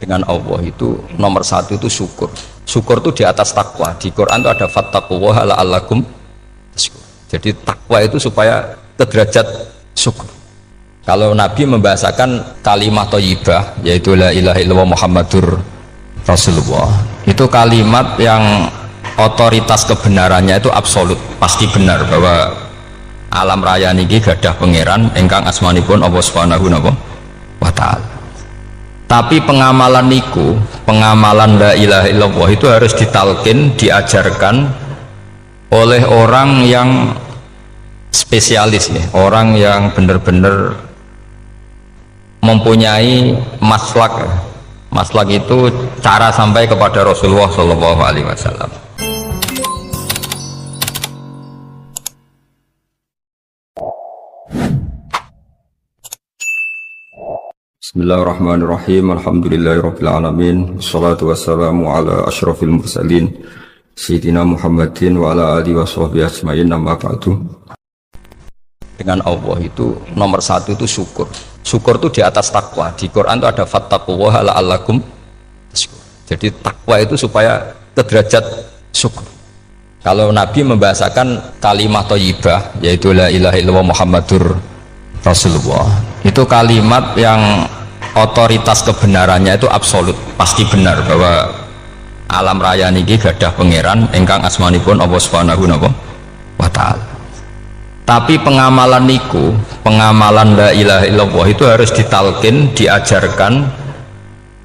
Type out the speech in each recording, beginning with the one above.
dengan Allah itu nomor satu itu syukur. Syukur itu di atas takwa. Di Quran itu ada fattaqullaha la'allakum tashkurun. Jadi takwa itu supaya ke derajat syukur. Kalau Nabi membahasakan kalimat thayyibah yaitu la ilaha illallah Muhammadur Rasulullah, itu kalimat yang otoritas kebenarannya itu absolut, pasti benar bahwa alam raya niki gadah pangeran ingkang asmanipun Allah Subhanahu wa taala. Tapi pengamalan niku, pengamalan la ilaha illallah itu harus ditalkin, diajarkan oleh orang yang spesialis nih, orang yang benar-benar mempunyai maslak. Maslak itu cara sampai kepada Rasulullah Shallallahu Alaihi Wasallam. Bismillahirrahmanirrahim. Alhamdulillahirabbil alamin. Wassalatu wassalamu ala asyrafil mursalin sayyidina Muhammadin wa ala alihi washabbihi ajmain. Amma ba'du. Dengan Allah itu nomor satu itu syukur. Syukur itu di atas takwa. Di Quran itu ada fattaqullaha la'allakum tashkurun. Jadi takwa itu supaya ke derajat syukur. Kalau Nabi membahasakan kalimat thayyibah yaitu la ilaha illallah Muhammadur Rasulullah, itu kalimat yang otoritas kebenarannya itu absolut, pasti benar bahwa alam raya niki gadah pangeran ingkang asmanipun Allah Subhanahu wa taala. Tapi pengamalan niku, pengamalan la ilaha illallah itu harus ditalkin, diajarkan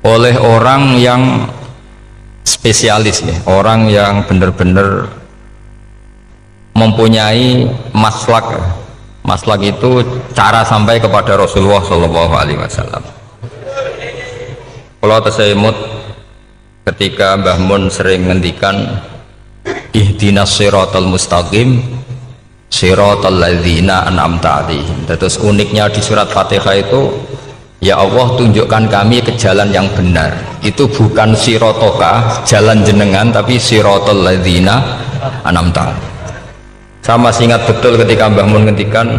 oleh orang yang spesialis nih, orang yang benar-benar mempunyai maslak. Maslak itu cara sampai kepada Rasulullah Shallallahu Alaihi Wasallam. Kalau tersemut ketika Mbah Mun sering ngendikan ihdinas siratal mustaqim siratal ladzina an'amta 'alaihim. Terus uniknya di surat Fatihah itu, ya Allah tunjukkan kami ke jalan yang benar. Itu bukan sirotoka jalan jenengan, tapi siratal ladzina an'amta 'alaihim. Saya masih ingat betul ketika Mbah Mun ngendikan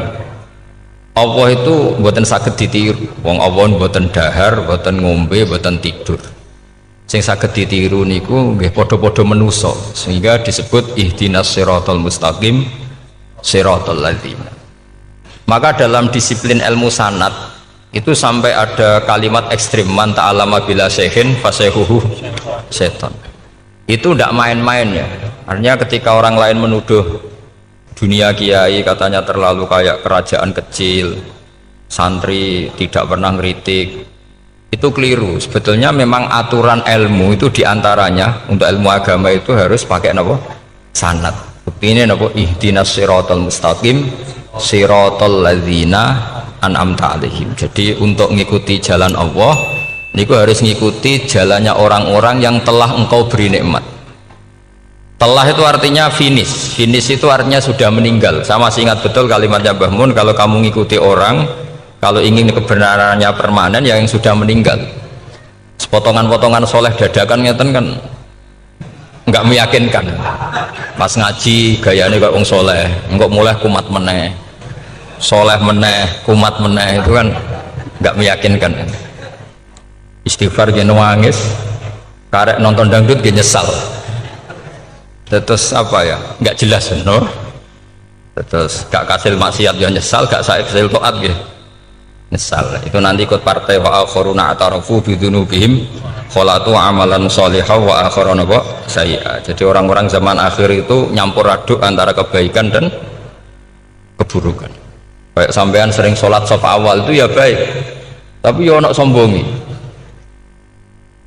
Allah itu mboten saged ditiru. Wong Allah mboten dahar, mboten ngombe, mboten tidur. Sing saged ditiru niku nggih padha-padha manusa, sehingga disebut ihdinas siratal mustaqim siratal ladzina. Maka dalam disiplin ilmu sanad itu sampai ada kalimat ekstrim, man ta'allama bila syekhin fasehuhu seton. Itu tidak main-main ya. Artinya ketika orang lain menuduh dunia kiai katanya terlalu kayak kerajaan kecil, santri tidak pernah ngeritik, itu keliru. Sebetulnya memang aturan ilmu itu diantaranya untuk ilmu agama itu harus pakai apa? Sanad. Bukti ini apa? Ihdinas siratal mustaqim siratal ladzina an'amta 'alaihim. Jadi untuk mengikuti jalan Allah niku harus mengikuti jalannya orang-orang yang telah engkau beri nikmat. Telah itu artinya finish. Finish itu artinya sudah meninggal. Saya masih ingat betul kalimatnya Mbah Mun, kalau kamu ngikuti orang, kalau ingin kebenarannya permanen, yang sudah meninggal. Potongan-potongan soleh dadakan ngeten kan nggak meyakinkan. Pas ngaji gayanya kayak wong soleh, enggak mulai kumat meneh, soleh meneh, kumat meneh, itu kan nggak meyakinkan. Istighfar gini nangis, karek nonton dangdut gini nyesal. Terus apa ya, nggak jelas no? Terus gak kasil maksiat ya nyesal, gak kasil toat gitu nyesal. Itu nanti ikut partai wa akharuna atarafu bidunubihim kholatu amalan sholihah wa akharuna sayyi'ah. Jadi orang-orang zaman akhir itu nyampur aduk antara kebaikan dan keburukan. Kayak sampean sering sholat saf awal itu ya baik, tapi ya ono sombongi.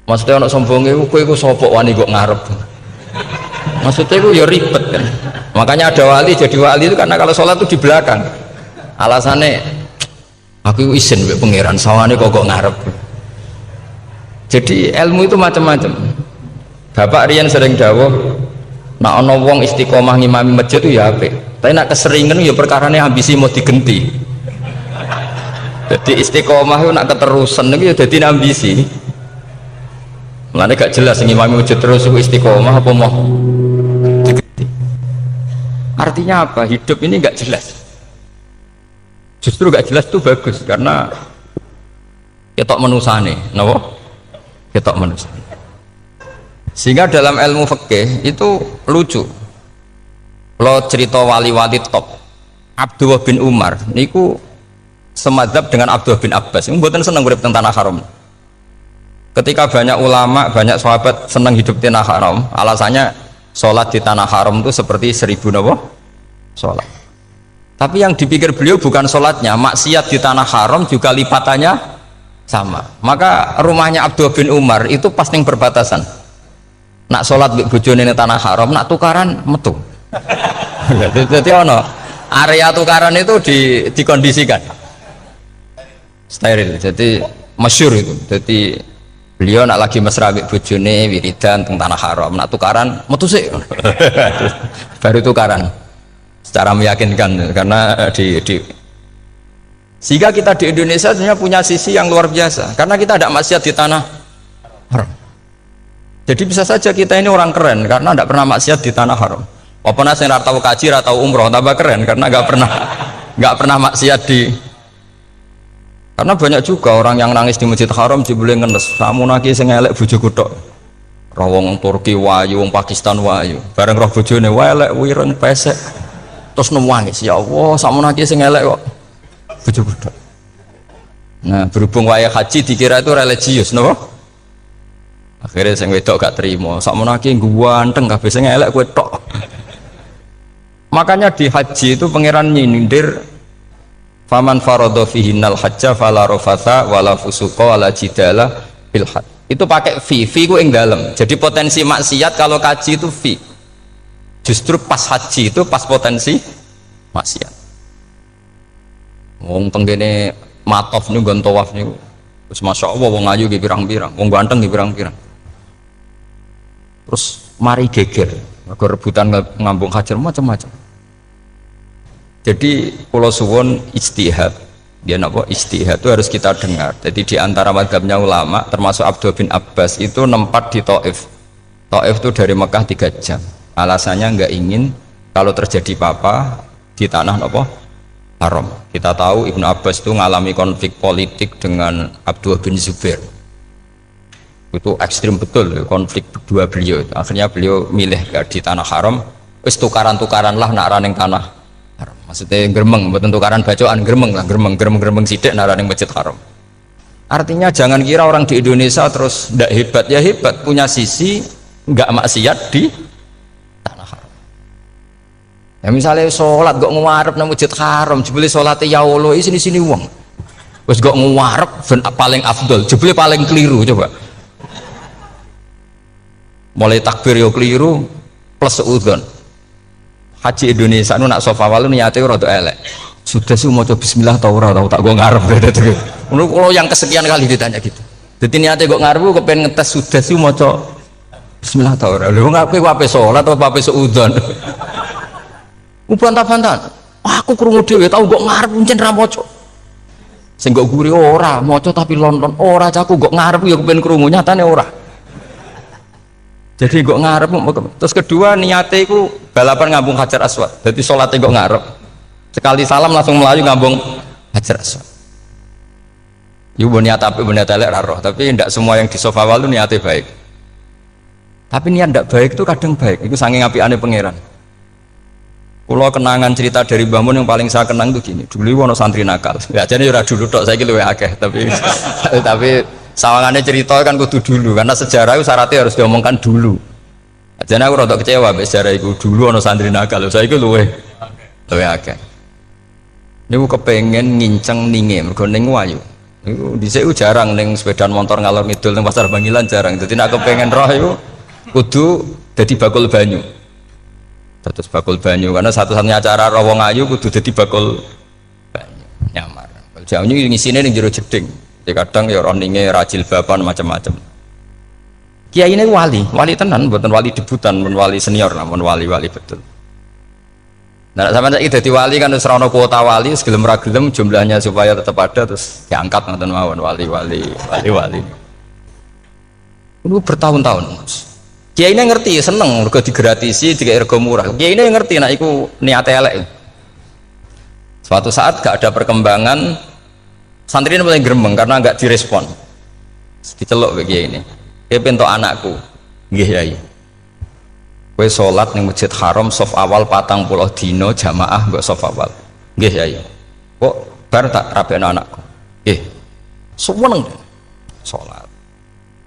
Maksudnya ono sombongi kowe iku sapa wani kok ngarep. Maksudnya itu ya ribet kan. Makanya ada wali jadi wali itu karena kalau sholat itu di belakang. Alasannya aku izin mbek pangeran sawane kok ngarep. Jadi ilmu itu macam-macam. Bapak Rian sering dawuh, nak ana wong istiqomah ngimami masjid itu ya apik. Tapi nak keseringan ya perkarane ambisi mau digenti. Jadi istiqomah itu nak keterusan itu ya dadi ambisi. Mulane gak jelas ngimami masjid terus itu istiqomah apa mau. Artinya apa? Hidup ini nggak jelas. Justru nggak jelas itu bagus karena ketok menusane, napa? ketok manusia. Sehingga dalam ilmu fikih itu lucu. Kalau cerita wali-wali top Abdullah bin Umar niku semadzhab dengan Abdullah bin Abbas. Mboten seneng urip teng tanah haram. Ketika banyak ulama, banyak sahabat senang hidup di tanah haram, alasannya sholat di tanah haram itu seperti 1000 napa? Sholat. Tapi yang dipikir beliau bukan sholatnya, maksiat di tanah haram juga lipatannya sama. Maka rumahnya Abdullah bin Umar itu pas ning perbatasan. Nak sholat mbek bojone ning tanah haram, nak tukaran metu. Jadi ono area tukaran itu dikondisikan steril. Jadi masyhur itu. Jadi beliau nak lagi mesra mbek bojone wiridan teng tanah haram, nak tukaran metu sik. Baru tukaran. Secara meyakinkan karena sehingga kita di Indonesia sebenarnya punya sisi yang luar biasa karena kita tidak maksiat di tanah haram. Jadi bisa saja kita ini orang keren karena tidak pernah maksiat di tanah haram. Walaupun saya nggak tahu kaji, nggak tahu umroh, tambah keren karena nggak pernah maksiat di. Karena banyak juga orang yang nangis di Masjid Haram jebule ngenes. Kamu naki sing elek bojoku tok. Rawong Turki wayu, wong Pakistan wayu. Bareng roh bojone elek wireng pesek. Terus nangis, ya Allah, sakmu naki sing elek kok bojoku tok. Nah, berhubung wayah haji dikira itu religius, no? Akhirnya sing wedok gak terima, sakmono iki ganteng kabeh sing elek kowe tok. Makanya di haji itu pangeran nyindir faman faradha fihinnal hajja fala rafatha wala fusuqa wala jidala fil hajj. Itu pakai fi ku ing dalem. Jadi potensi maksiat kalau kaji itu fi. Justru pas haji itu pas potensi maksiat. Wong tenggene matof niku nggon tawaf niku. Wis masyaallah wong ayu ki pirang-pirang, wong ganteng ki pirang-pirang. Terus mari geger, rebutan ngambung hajar macam-macam. Jadi kalau suwon ijtihad, dia napa ijtihad itu harus kita dengar. Jadi di antara mazhabnya ulama, termasuk Abdullah bin Abbas itu nempat di Taif. Taif itu dari Mekah 3 jam. Alasannya nggak ingin kalau terjadi apa-apa di tanah napa haram. Kita tahu Ibnu Abbas itu mengalami konflik politik dengan Abdullah bin Zubair. Itu ekstrim betul konflik berdua beliau. Akhirnya beliau milih di tanah haram. Wis tukaran-tukaran lah nak raning tanah haram. Maksudnya gremeng, bukan tukaran bacaan gremeng lah, gremeng sidik nak raning masjid haram. Artinya jangan kira orang di Indonesia terus ndak hebat, ya hebat, punya sisi nggak maksiat di tanah haram. Ya misalnya sholat kok ngarep nang masjid haram, jebule salate ya Allah sini wong. Wis kok ngarep paling afdol, jebule paling keliru coba. Mulai takbir yo keliru plus seudon. Haji Indonesia nu nak sofa walu niate rada elek. Sudah sih mau coba bismillah tau ora tau tak gua ngarep gitu. Menurut kalau yang kesekian kali ditanya gitu. Jadi niate kok ngarep kepen ngetes sudah sih mau coba bismillah tau ora. Lha ngapain ku ape salat atau ape seudon. Bantah-bantahan. Aku krungu dhewe tau kok ngarep pancen ra maca. Sing kok guri ora maca tapi lonton ora caku kok ngarep ya kepen krungu nyatane ora. Jadi kok ngarep. Terus kedua niate iku balapan ngambung Hajar Aswad. Jadi sholatnya kok ngarep. Sekali salam langsung melayu ngambung Hajar Aswad. Iku niat apik niat elek ra roh, tapi tidak semua yang di sofa walu niate baik. Tapi niat tidak baik itu kadang baik. Itu saking apikane pangeran. Pulau kenangan cerita dari Mbah Mun yang paling saya kenang itu gini. Dulu ono santri nakal. Ya jadi ora dulu tok saiki luwih akeh, tapi sawangannya cerita kan kudu dulu karena sejarah itu syaratnya harus diomongkan dulu. Jadi aku rada kecewa be sejarah itu dulu ono santri nakal. Saya itu luwe akeh. Ini aku kepengen nginceng ninge mergo ning wayu. Iku dhisik jarang ning sepeda motor ngalor ngidul ning pasar Bangilan jarang. Jadi nek kepengen roh iku kudu dadi bakul banyu. Terus bakul banyu karena satu-satunya acara roh wong ayu kudu dadi bakul banyu. Nyamar. Jauhnya ngisine ning jero jeding. Ya kadang ya roninge rajil bapan macam-macam. Kiai ini wali tenan, bukan wali debutan, bukan wali senior, namun wali betul. Nah, sama saya jadi wali kan serana kuota wali, segelem ragelem jumlahnya supaya tetap ada terus diangkat nonton mawon wali. Itu bertahun-tahun. Kiai ini ngerti, seneng, mergo digratisi, dikai rego murah. Kiai ini ngerti, nah iku niate elek. Suatu saat gak ada perkembangan. Santri ini mulai gremeng karena nggak direspon, diceluk bagi ini. pentok anakku. Nggih Yai. Kowe salat ning Masjid Haram saf awal 40 dina jamaah mbok saf awal. Nggih Yai. Kok bar tak rabekno anakku. Nggih. Seneng salat.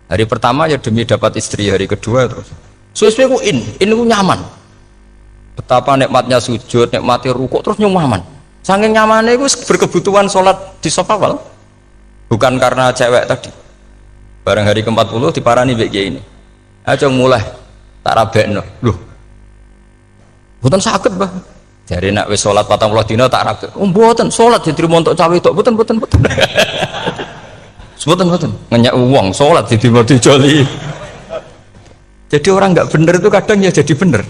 Hari pertama ya demi dapat istri, hari kedua terus. Suwe-suwe ku ku nyaman. Betapa nikmatnya sujud, nikmati rukuk terus nyaman. Saking nyamannya itu berkebutuhan sholat di saf awal. Bukan karena cewek tadi. Barang hari ke-40 diparani mbek kiai ini. Aja mulai tak rabekno. Loh. Mboten saged, Mbah. Jare nek wis salat 40 dina tak rabek. Oh, mboten salat diterima untuk cawe tok. Mboten. Mboten. Ngenyak uang salat diterima dijoli. Jadi orang nggak bener itu kadang ya jadi bener.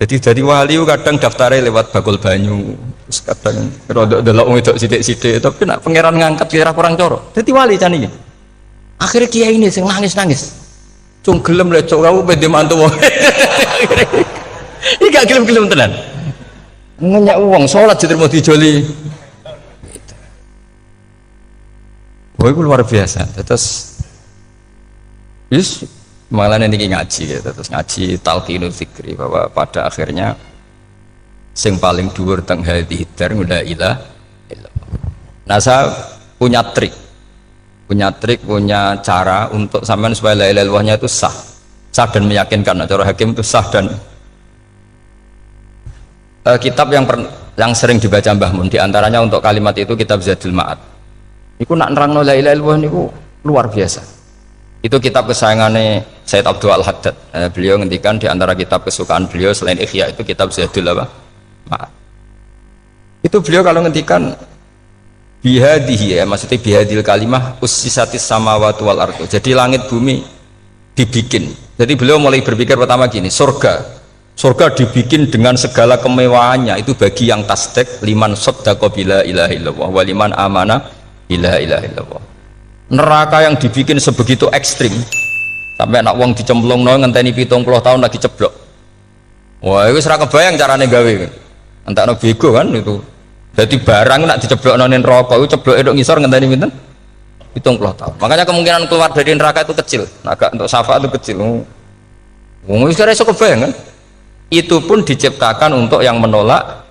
Jadi dari wali kadang daftarnya lewat bakul banyu, terus kadang rodok delok wedok sithik-sithik, tapi nak pangeran ngangkat kira kurang coro. Jadi wali can iki. Akhirnya kiai ini sing nangis. Cung gelem lecok kamu pede mantu wong. Iki gak gelem-gelem tenan. Ngenyak uang salat diterima dijoli. Wah, itu luar biasa. Terus malah ini ngaji ya, terus ngaji talqinul fikri bahwa pada akhirnya sing paling dhuwur teng hadhihi dar la ilaha illallah. Nah, saya punya cara untuk sampean supaya la ilaha illallahnya itu sah dan meyakinkan. Nah, cara hakim itu sah dan kitab yang sering dibaca Mbah Mun diantaranya untuk kalimat itu kitab Zadul Ma'ad. Iku nak nerangno la ilaha illallah niku luar biasa. Itu kitab kesayangannya Sayyid Abdul Al-Haddad. Beliau ngendikan di antara kitab kesukaan beliau selain Ihya itu kitab Zadul Ma'ad. Itu beliau kalau ngendikan bihadihi ya, maksudnya bihadil kalimah ussisatis samawati wal ardu. Jadi langit bumi dibikin. Jadi beliau mulai berpikir pertama gini, surga dibikin dengan segala kemewahannya itu bagi yang tasdik liman saddaqa bila ilaha illallah wa liman amana bila ilaha illallah. Neraka yang dibikin sebegitu ekstrim sampai anak wong dicemplung ngenteni 70 tahun lagi ceblok. Wah, itu serah kebayang carane gawe. Entakno bego kan itu. Jadi barang nak diceblokno ning neraka itu ceblok edok ngisor ngenteni pinten? 70 tahun. Makanya kemungkinan keluar dari neraka itu kecil. Agak untuk syafaat itu kecil. Wong wis kira iso kebayang kan? Itu pun diciptakan untuk yang menolak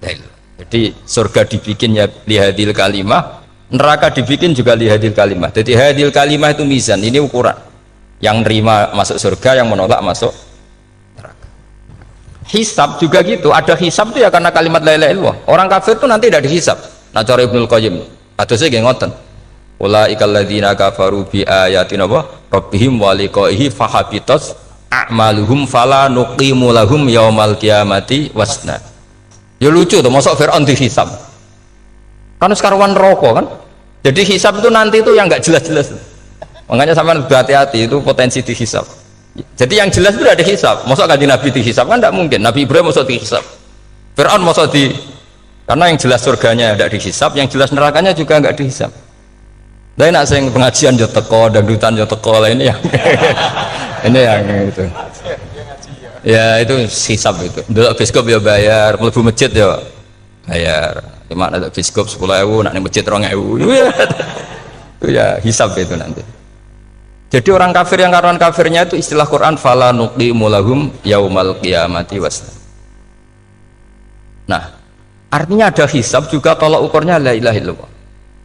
dalil. Jadi surga dibikinnya lihadil kalimah, neraka dibikin juga lihadil kalimah. Jadi hadil kalimah itu mizan, ini ukuran yang nerima masuk surga, yang menolak masuk neraka. Hisab juga gitu, ada hisab itu ya karena kalimat la ilaha illallah. Orang kafir itu nanti tidak dihisab. Nah cara Ibnul Qayyim atau saya nggih ngoten, ulaikal ladzina kafaru bi ayatina rabbihim wa liqaihi fahabitat a'maluhum fala nuqimu lahum yaumal qiyamati wasna. Ya lucu tuh, masuk Fir'aun dihisab kan sekarang rokok kan. Jadi hisab itu nanti itu yang nggak jelas-jelas. Makanya sampai berhati-hati itu potensi dihisab. Jadi yang jelas itu ada hisab. Masuk kanjeng Nabi dihisab kan tidak mungkin. Nabi Ibrahim masuk dihisab. Fir'aun masuk karena yang jelas surganya tidak dihisab, yang jelas nerakanya juga nggak dihisab. Tapi nak sing pengajian yo teko, dangdutan yo teko lah ini yang ini yang itu. Ya itu hisab itu. Dulu biskop ya bayar, mlebu masjid ya bayar. Cuma ada biskop 10.000, nak ning masjid 2.000. Itu ya hisab itu nanti. Jadi orang kafir yang karuan kafirnya itu istilah Quran fala nuqimu lahum yaumal qiyamati wasna. Nah, artinya ada hisab juga tolak ukurnya la ilaha illallah.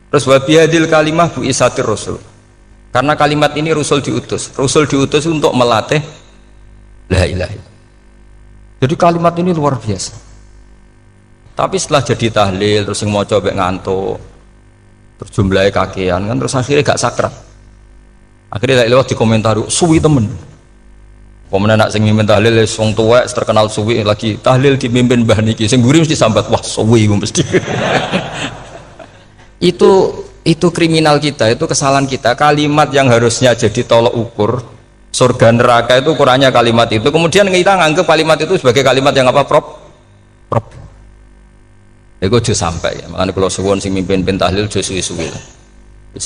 Terus wa bihadil kalimah bu isatir rasul. Karena kalimat ini Rasul diutus untuk melatih la ilaha illallah. Jadi kalimat ini luar biasa. Tapi setelah jadi tahlil terus yang mau coba ngantuk terus jumlahnya kakean kan terus akhirnya gak sakral. Akhirnya lewat di komentar suwi temen. Pemenang nak sing mimpin tahlil wong tuwek terkenal suwi lagi tahlil dipimpin Mbah niki sing mburi mesti sambat wah suwi mesti. itu kriminal kita, itu kesalahan kita. Kalimat yang harusnya jadi tolok ukur surga neraka itu ukurannya kalimat itu, kemudian kita nganggap kalimat itu sebagai kalimat yang apa prop. Itu aja sampai ya. Makanya kalau suwun sing mimpin tahlil aja suwi-suwi lah.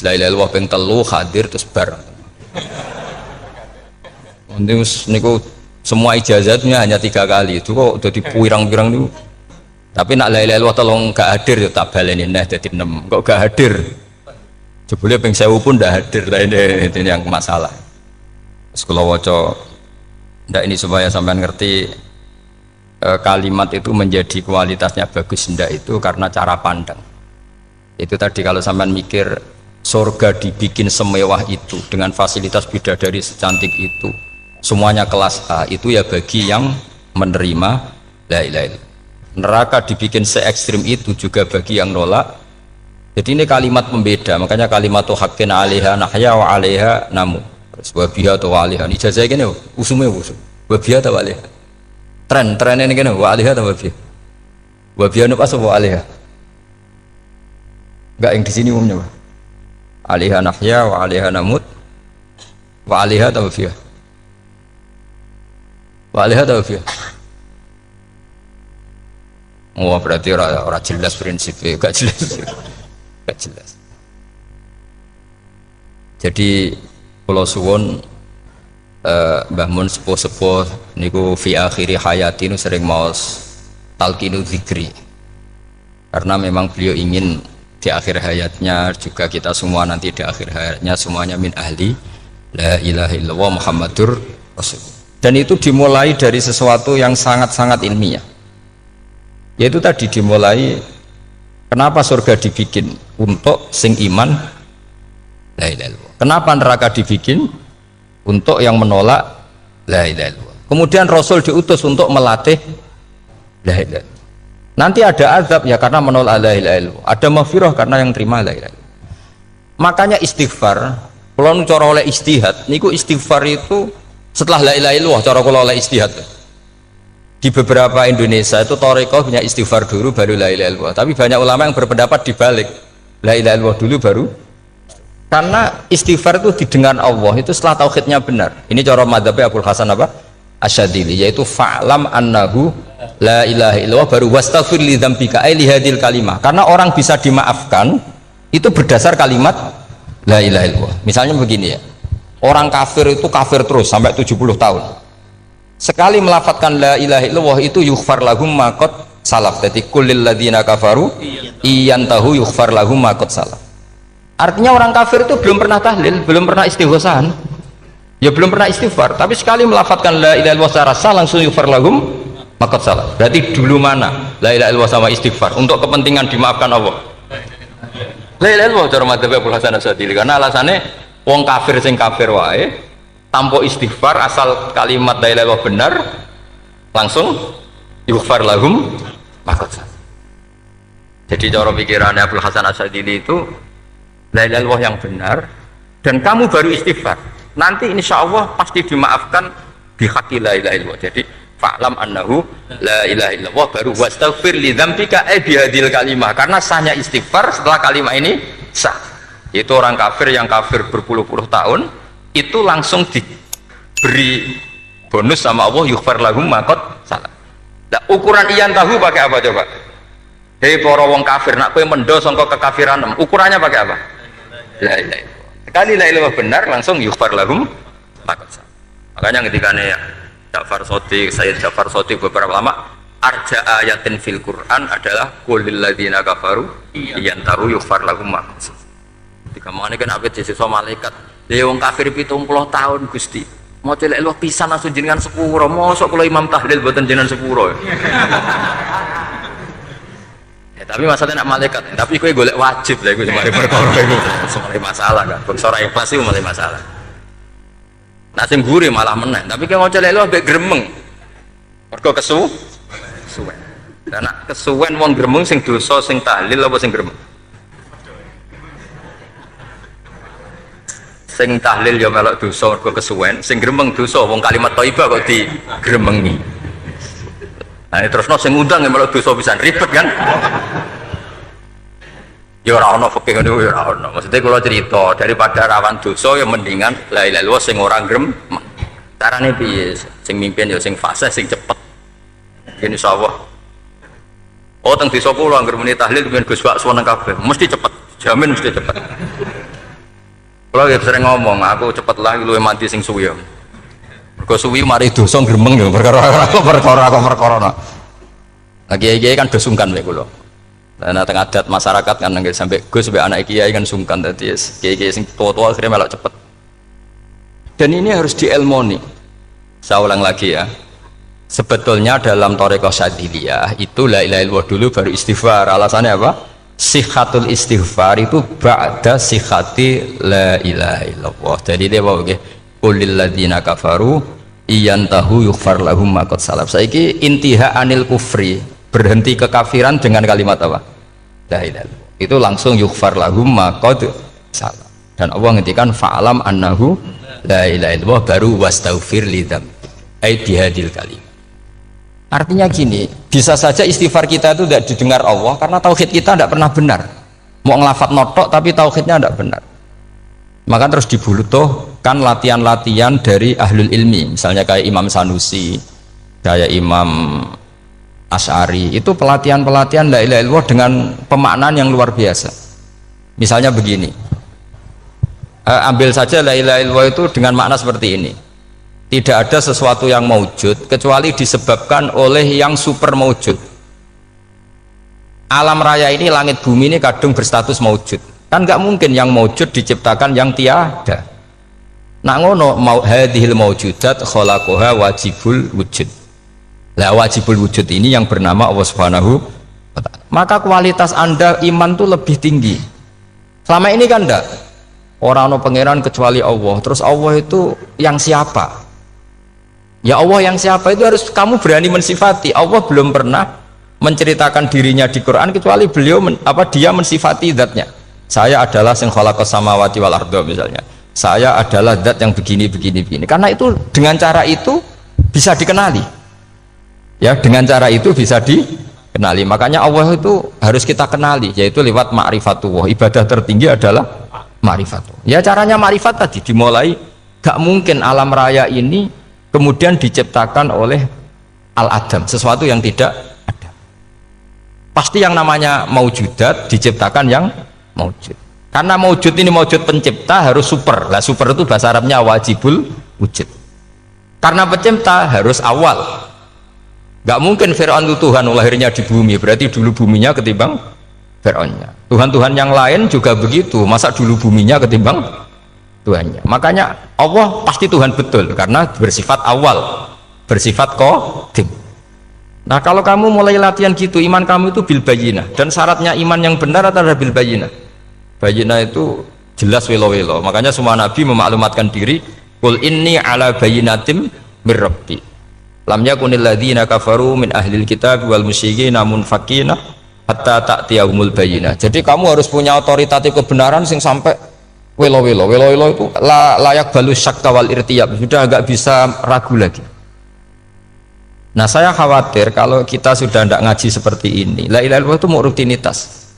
La ilaha illallah ping 3 hadir terus bar. Niku semua ijazatnya hanya 3 kali. Itu kok udah dipirang-pirang niku. Tapi nak la ilaha illallah tolong gak hadir ya tak baleni neh dadi 6. Kok gak hadir? Jebule ping 1000 pun ndak hadir. Ini yang masalah. Terus kula waca ndak ini supaya sampean ngerti kalimat itu menjadi kualitasnya bagus ndak itu karena cara pandang. Itu tadi kalau sampean mikir surga dibikin semewah itu dengan fasilitas bidadari secantik itu, semuanya kelas A, itu ya bagi yang menerima la ilaha illallah. Neraka dibikin se ekstrim itu juga bagi yang nolak. Jadi ini kalimat pembeda, makanya kalimat tuh hakin alaiha nahya wa alaiha namu. Wabiha atau alaiha ijazah gini usumnya usum wabiha atau alaiha tren ini gini wa alaiha atau wabiha nu pas wa alaiha enggak yang di sini umumnya alaiha nahya wa alaiha namut wa alaiha atau wabiha wa alaiha atau wabiha. Oh berarti orang jelas prinsipnya gak jelas. Jadi kula suwun Mbah Mun sepuh-sepuh niku fi akhiri hayati nu sering maos talqinu zikri karena memang beliau ingin di akhir hayatnya juga kita semua nanti di akhir hayatnya semuanya min ahli la ilaha illallah Muhammadur Rasul. Dan itu dimulai dari sesuatu yang sangat-sangat ilmiah, yaitu tadi dimulai kenapa surga dibikin untuk sing iman la ilaha illallah. Kenapa neraka dibikin? Untuk yang menolak la ilaha illallah. Kemudian Rasul diutus untuk melatih la ilaha illallah. Nanti ada azab ya karena menolak la ilaha illallah. Ada maghfirah karena yang terima la ilaha illallah. Makanya istighfar, kalau cara oleh istihad, niku istighfar itu setelah la ilaha illallah cara kalau oleh istihad. Di beberapa Indonesia itu thariqah punya istighfar dulu baru la ilaha illallah. Tapi banyak ulama yang berpendapat dibalik. La ilaha illallah dulu baru, karena istighfar itu didengar Allah itu setelah tauhidnya benar. Ini cara madzhabnya Abul Hasan apa? Asyadili, yaitu fa'lam annahu la ilaha illallah baru wastaghfir li dzambika ai li hadil kalimah. Karena orang bisa dimaafkan itu berdasar kalimat la ilaha illallah. Misalnya begini ya. Orang kafir itu kafir terus sampai 70 tahun. Sekali melafadzkan la ilaha illallah itu yughfar lahum ma qad salaf. Jadi kullil ladzina kafaru iyantahu yughfar lahum ma qad salaf. Artinya orang kafir itu belum pernah tahlil, belum pernah istighosahan, ya belum pernah istighfar, tapi sekali melafadzkan la ilaha illallah secara sah langsung yughfar lahum maqad salah. Berarti dulu mana la ilaha illallah sama istighfar untuk kepentingan dimaafkan Allah? La ilaha illallah cara madzhab Abul Hasan Asyadili, karena alasannya wong kafir sing kafir wae tanpa istighfar asal kalimat la ilaha illallah benar langsung yughfar lahum maqad salah. Jadi cara pikirannya Abul Hasan Asyadili itu la ilaha illallah yang benar dan kamu baru istighfar, nanti insya Allah pasti dimaafkan bihaqi la ilaha illallah. Jadi fa'lam annahu la ilaha illallah baru wastaghfir li dzambika bihadil kalimah, karena sahnya istighfar setelah kalimat ini sah. Itu orang kafir yang kafir berpuluh-puluh tahun itu langsung diberi bonus sama Allah yughfar lahum ma qad salah. Nah, ukuran iyan tahu pakai apa coba? Hei para wong kafir nak kowe mendo sangka kekafiran, ukurannya pakai apa? La ilaha illallah. Sekali la ilaha benar langsung yughfar lahum maqad salah. Makanya ketika ya Ja'far Shadiq, Sayyid Ja'far Shadiq beberapa lama arja ayatin fil Quran adalah qulil ladzina kafaru iyantahu yughfar lahum maqad salah. Ketika mangane kan apik sesuk malaikat, "Ya wong kafir 70 tahun Gusti. Mau la ilaha pisan langsung jenengan sepuro, mosok kula imam tahlil mboten jenengan sepuro." Tapi masalahnya nak malaikat, tapi kowe golek wajib lah iku semari perkara iku. Semari masalah kan. Bangsa ora ikhlas iku malah masalah. Nah sing guri malah meneh, tapi kowe maca lelo mbek gremeng. Mergo kesuwen. Lah nak kesuwen wong gremeng sing dosa sing tahlil apa sing gremeng? Sing tahlil ya melok dosa mergo kesuwen, sing gremeng dosa wong kalimat thayyibah kok digremengi. Nah terus sing ngundang yang melok dosa pisan ribet kan? Ya ora ono fikih ngono ya ora ono. Maksudnya kalau cerita daripada rawan dosa ya mendingan la ilaha illallah sing ora grem. Carane piye? Sing mimpin ya sing fasih sing cepet. Insyaallah. Oh teng desa kula anggere muni tahlil ben Gus bakso nang kabeh, mesti cepet. Jamin mesti cepet. Kula ya sering ngomong, aku cepet lah luwih mati sing suwi. Mergo suwi mari dosa gremeng ya perkara. Lah kiai-kiai kan do sungkan mek kula. Nah tengah adat masyarakat kan nggak sampai Gus sampai anak kiai kan sungkan tadi kiai-kiai sing tua-tua akhirnya malah cepet. Dan ini harus diilmoni. Saya ulang lagi ya. Sebetulnya dalam Thariqah Syadziliyah itu la ilaha illallah dulu baru istighfar. Alasannya apa? Sihhatul istighfar itu ba'da sihhati la ilaha illallah. Jadi dia bawa ke qulil ladzina kafaru iyantahu yughfar lahum ma qad salaf. Saiki intiha anil kufri, berhenti kekafiran dengan kalimat apa? La ilaha illallah. Itu langsung yughfar lahum ma qad salaf. Dan Allah ngendikan fa'alam annahu la ilaha illallah baru wastaghfir lidzam. Ai bihadil kalim. Artinya gini, bisa saja istighfar kita itu tidak didengar Allah karena tauhid kita tidak pernah benar. Mau ngelafat notok tapi tauhidnya tidak benar. Maka terus dibutuhkan latihan-latihan dari ahlul ilmi, misalnya kayak Imam Sanusi, kayak Imam Asy'ari, itu pelatihan-pelatihan la ilaha illallah dengan pemaknaan yang luar biasa. Misalnya begini, ambil saja la ilaha illallah itu dengan makna seperti ini. Tidak ada sesuatu yang maujud kecuali disebabkan oleh yang super maujud. Alam raya ini, langit bumi ini kadung berstatus maujud. Kan nggak mungkin yang maujud diciptakan yang tiada. Nak ngono mau hadhil maujudat khalaqaha wajibul wujud. Lah wajibul wujud ini yang bernama Allah Subhanahu wa ta'ala. Maka kualitas Anda iman tuh lebih tinggi. Selama ini kan enggak. Orang no pangeran kecuali Allah. Terus Allah itu yang siapa? Ya Allah yang siapa itu harus kamu berani mensifati. Allah belum pernah menceritakan dirinya di Quran kecuali beliau dia mensifati zatnya. Saya adalah sing khalaqas samawati wal ardha misalnya. Saya adalah zat yang begini. Karena itu dengan cara itu bisa dikenali. Ya, dengan cara itu bisa dikenali. Makanya Allah itu harus kita kenali, yaitu lewat ma'rifatullah. Ibadah tertinggi adalah ma'rifatullah. Ya caranya ma'rifat tadi dimulai. Gak mungkin alam raya ini kemudian diciptakan oleh al-adam, sesuatu yang tidak ada. Pasti yang namanya maujudat diciptakan yang maujud. Karena maujud ini maujud pencipta harus super. Lah super itu bahasa Arabnya wajibul wujud. Karena pencipta harus awal. Gak mungkin Fir'aun itu Tuhan lahirnya di bumi, berarti dulu buminya ketimbang Fir'aunnya. Tuhan-Tuhan yang lain juga begitu, masa dulu buminya ketimbang Tuhannya. Makanya Allah pasti Tuhan betul karena bersifat awal, bersifat qadim. Nah kalau kamu mulai latihan gitu, iman kamu itu bil bayyinah. Dan syaratnya iman yang benar adalah bil bayyinah. Bayyinah itu jelas welo-welo. Makanya semua nabi memaklumatkan diri, qul inni ala bayyinatim mir rabbi lam yakunil ladzina kafaru min ahlil kitab wal musyrikin munfakina hatta ta'tiyahumul bayyinah. Jadi kamu harus punya otoritatif kebenaran sing sampai welo-welo itu layak balus syakka wal irtiyab, sudah agak bisa ragu lagi. Nah saya khawatir kalau kita sudah tidak ngaji seperti ini, la ilaha illallah itu mau rutinitas.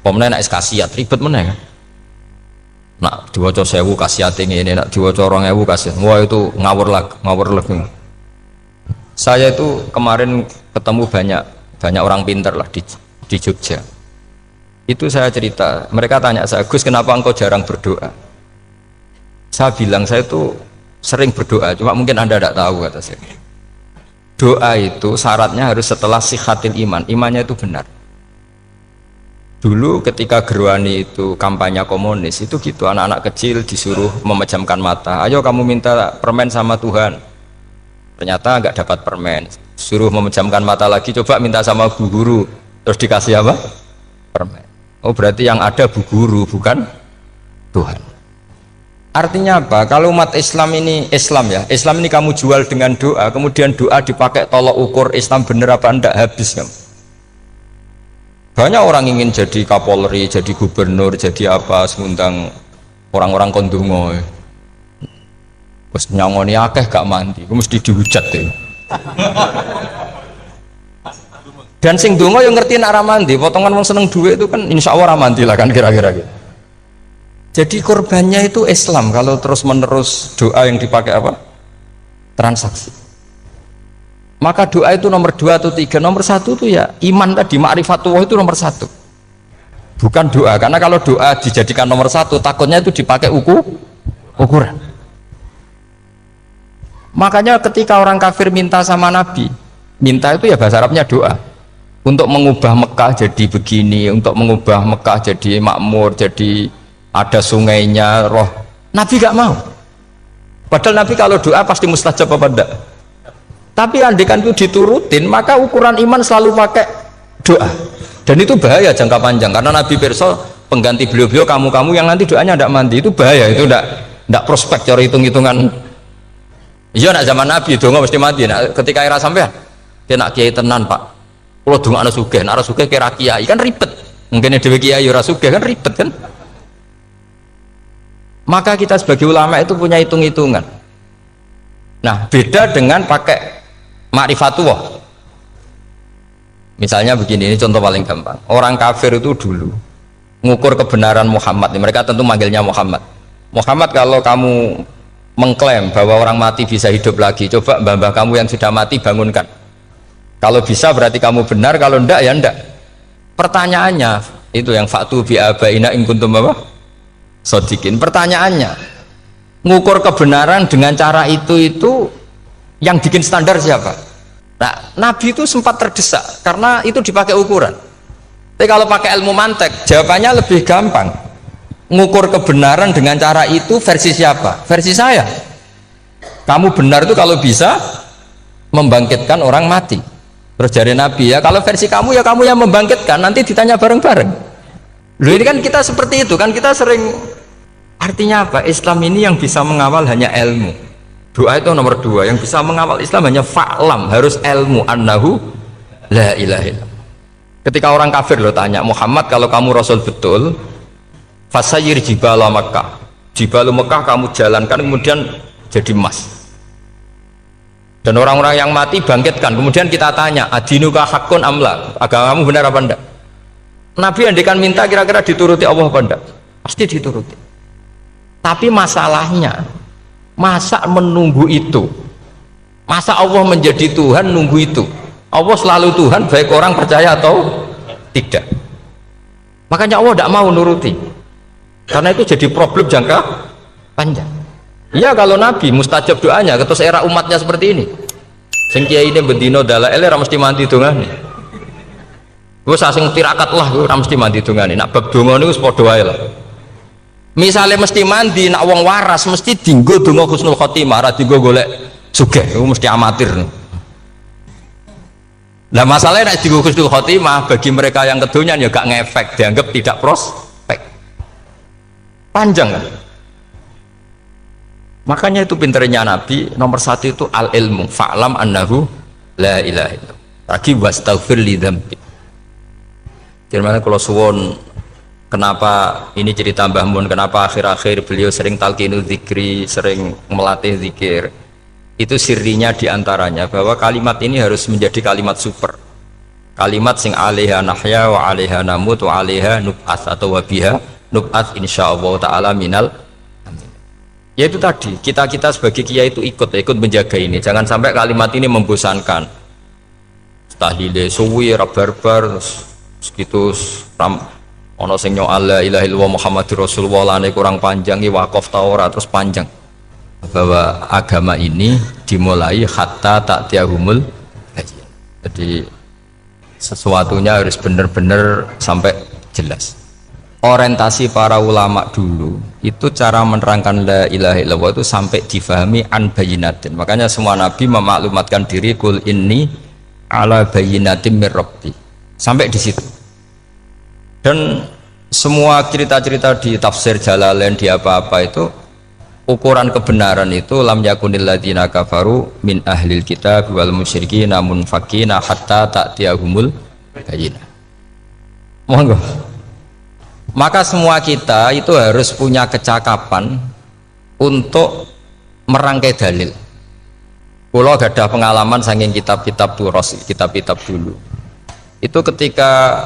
Pemenang nak kasiat ribet mana kan? Nak diwaca 1000 kasiat ini, nak diwaca 2000 kasiat, wah itu ngawur lagi. Saya itu kemarin ketemu banyak orang pintar lah di Jogja. Itu saya cerita, mereka tanya saya, Gus kenapa engkau jarang berdoa? Saya bilang saya itu sering berdoa, cuma mungkin Anda tidak tahu kata saya. Doa itu syaratnya harus setelah sihhatil iman, imannya itu benar. Dulu ketika Gerwani itu kampanye komunis itu gitu, anak-anak kecil disuruh memejamkan mata, ayo kamu minta permen sama Tuhan. Ternyata nggak dapat permen, suruh memejamkan mata lagi, coba minta sama bu guru, terus dikasih apa? Permen. Oh berarti yang ada bu guru bukan Tuhan. Artinya apa? Kalau umat Islam ini Islam ini kamu jual dengan doa, kemudian doa dipakai tolok ukur Islam bener apa enggak, habis kamu. Banyak orang ingin jadi Kapolri, jadi gubernur, jadi apa, ngundang orang-orang kondungo. Terus nyangoni akeh gak mandi, mesti dihujat deh. Dan sing donga yang ngerti nak ramandi, potongan wong seneng duit itu kan insya Allah ramandi lah kan kira-kira gitu. Jadi korbannya itu Islam kalau terus menerus doa yang dipakai apa? Transaksi. Maka doa itu nomor 2 atau 3, nomor 1 itu ya iman tadi, ma'rifatullah itu nomor 1. Bukan doa, karena kalau doa dijadikan nomor 1 takutnya itu dipakai ukuran. Makanya ketika orang kafir minta sama Nabi, minta itu ya bahasa Arabnya doa. Untuk mengubah Mekah jadi begini, untuk mengubah Mekah jadi makmur, jadi ada sungainya, roh. Nabi gak mau. Padahal Nabi kalau doa pasti mustajab apa enggak? Tapi andikan itu diturutin, maka ukuran iman selalu pakai doa. Dan itu bahaya jangka panjang, karena Nabi pirsa pengganti beliau-beliau kamu-kamu yang nanti doanya tidak mandi, itu bahaya, itu tidak prospek cara hitung-hitungan. Iya nak zaman Nabi donga mesti mati. Nak ketika era sampean dia nak kiai tenan Pak, kalau donga ana sugih, nak ora sugih kira kiai kan ribet. Mungkin dhewe kiai ora sugih kan ribet kan. Maka kita sebagai ulama itu punya hitung-hitungan. Nah, beda dengan pakai ma'rifatullah. Misalnya begini, ini contoh paling gampang. Orang kafir itu dulu mengukur kebenaran Muhammad, mereka tentu manggilnya Muhammad. Muhammad, kalau kamu mengklaim bahwa orang mati bisa hidup lagi, coba mbah-mbah kamu yang sudah mati bangunkan. Kalau bisa berarti kamu benar, kalau ndak ya ndak. Pertanyaannya itu yang faktu bi abaina in kuntum apa? Sodikin. Pertanyaannya, ngukur kebenaran dengan cara itu yang bikin standar siapa? Nah, Nabi itu sempat terdesak karena itu dipakai ukuran. Tapi kalau pakai ilmu mantek, jawabannya lebih gampang. Ngukur kebenaran dengan cara itu versi siapa? Versi saya. Kamu benar itu kalau bisa membangkitkan orang mati. Terus dari Nabi, ya kalau versi kamu ya kamu yang membangkitkan, nanti ditanya bareng-bareng. Loh, ini kan kita seperti itu kan, kita sering. Artinya apa? Islam ini yang bisa mengawal hanya ilmu. Doa itu nomor 2, yang bisa mengawal Islam hanya fa'lam, harus ilmu annahu la ilaha illallah. Ketika orang kafir lo tanya, Muhammad kalau kamu Rasul betul, fasayir jibala Makkah, jibalu Mekah kamu jalankan kemudian jadi emas. Dan orang-orang yang mati bangkitkan, kemudian kita tanya, adinuka hakun amla, agamamu benar apa enggak? Nabi andikan minta kira-kira dituruti Allah apa enggak? Pasti dituruti. Tapi masalahnya, masa menunggu itu? Masa Allah menjadi Tuhan nunggu itu? Allah selalu Tuhan, baik orang percaya atau tidak. Makanya Allah tidak mau nuruti, karena itu jadi problem jangka panjang. Iya, kalau Nabi mustajab doanya, terus era umatnya seperti ini. Sing kiai ini bendino dalail ora mesti mandi dongane. Gue sasing tirakat lah, gue ora mesti mandi dongane. Nak bab donga niku wis padha wae lah. Misalnya mesti mandi, nak wong waras mesti dinggo donga husnul khotimah, ora dinggo golek sugih, itu mesti amatir. Nah masalahnya nak dinggo husnul khotimah bagi mereka yang kedonyan ya gak ngefek, dianggap tidak prospek. Panjang kan? Makanya itu pinternya Nabi, nomor 1 itu al ilmu, fa'lam annahu la ilaha illallah. Lagi wastaghfir li dzambi. Jadi kalau suwon, kenapa ini cerita Mbah Mun, kenapa akhir-akhir beliau sering talqinul dzikri, sering melatih zikir, itu sirinya diantaranya bahwa kalimat ini harus menjadi kalimat super, kalimat sing alaiha nahya wa alaiha namut wa alaiha nub'ats, atau wabiha nub'ats insyaallah ta'ala minal. Ya itu tadi, kita sebagai kiai itu ikut menjaga ini, jangan sampai kalimat ini membosankan. Tahlile suwi barbar segitu ono sing nyoal la ilaha illallah Muhammadur Rasulullah lane kurang panjang, wakaf ta ora terus panjang. Bahwa agama ini dimulai hatta ta'tiyahumul bayyinah. Jadi sesuatunya harus benar-benar sampai jelas. Orientasi para ulama dulu itu cara menerangkan la ilaha illallah itu sampai difahami an bayyinatin. Makanya semua nabi memaklumatkan diri kul inni ala bayyinatin mir rabbi. Sampai di situ. Dan semua cerita-cerita di tafsir Jalalain di apa-apa itu ukuran kebenaran itu lam yakunil ladzina kafaru min ahlil kitab wal musyrikin namun fakina hatta ta'tiyahumul bayyinah. Monggo. Maka semua kita itu harus punya kecakapan untuk merangkai dalil. Kalau ada pengalaman saking kitab-kitab turos, kitab-kitab dulu. Itu ketika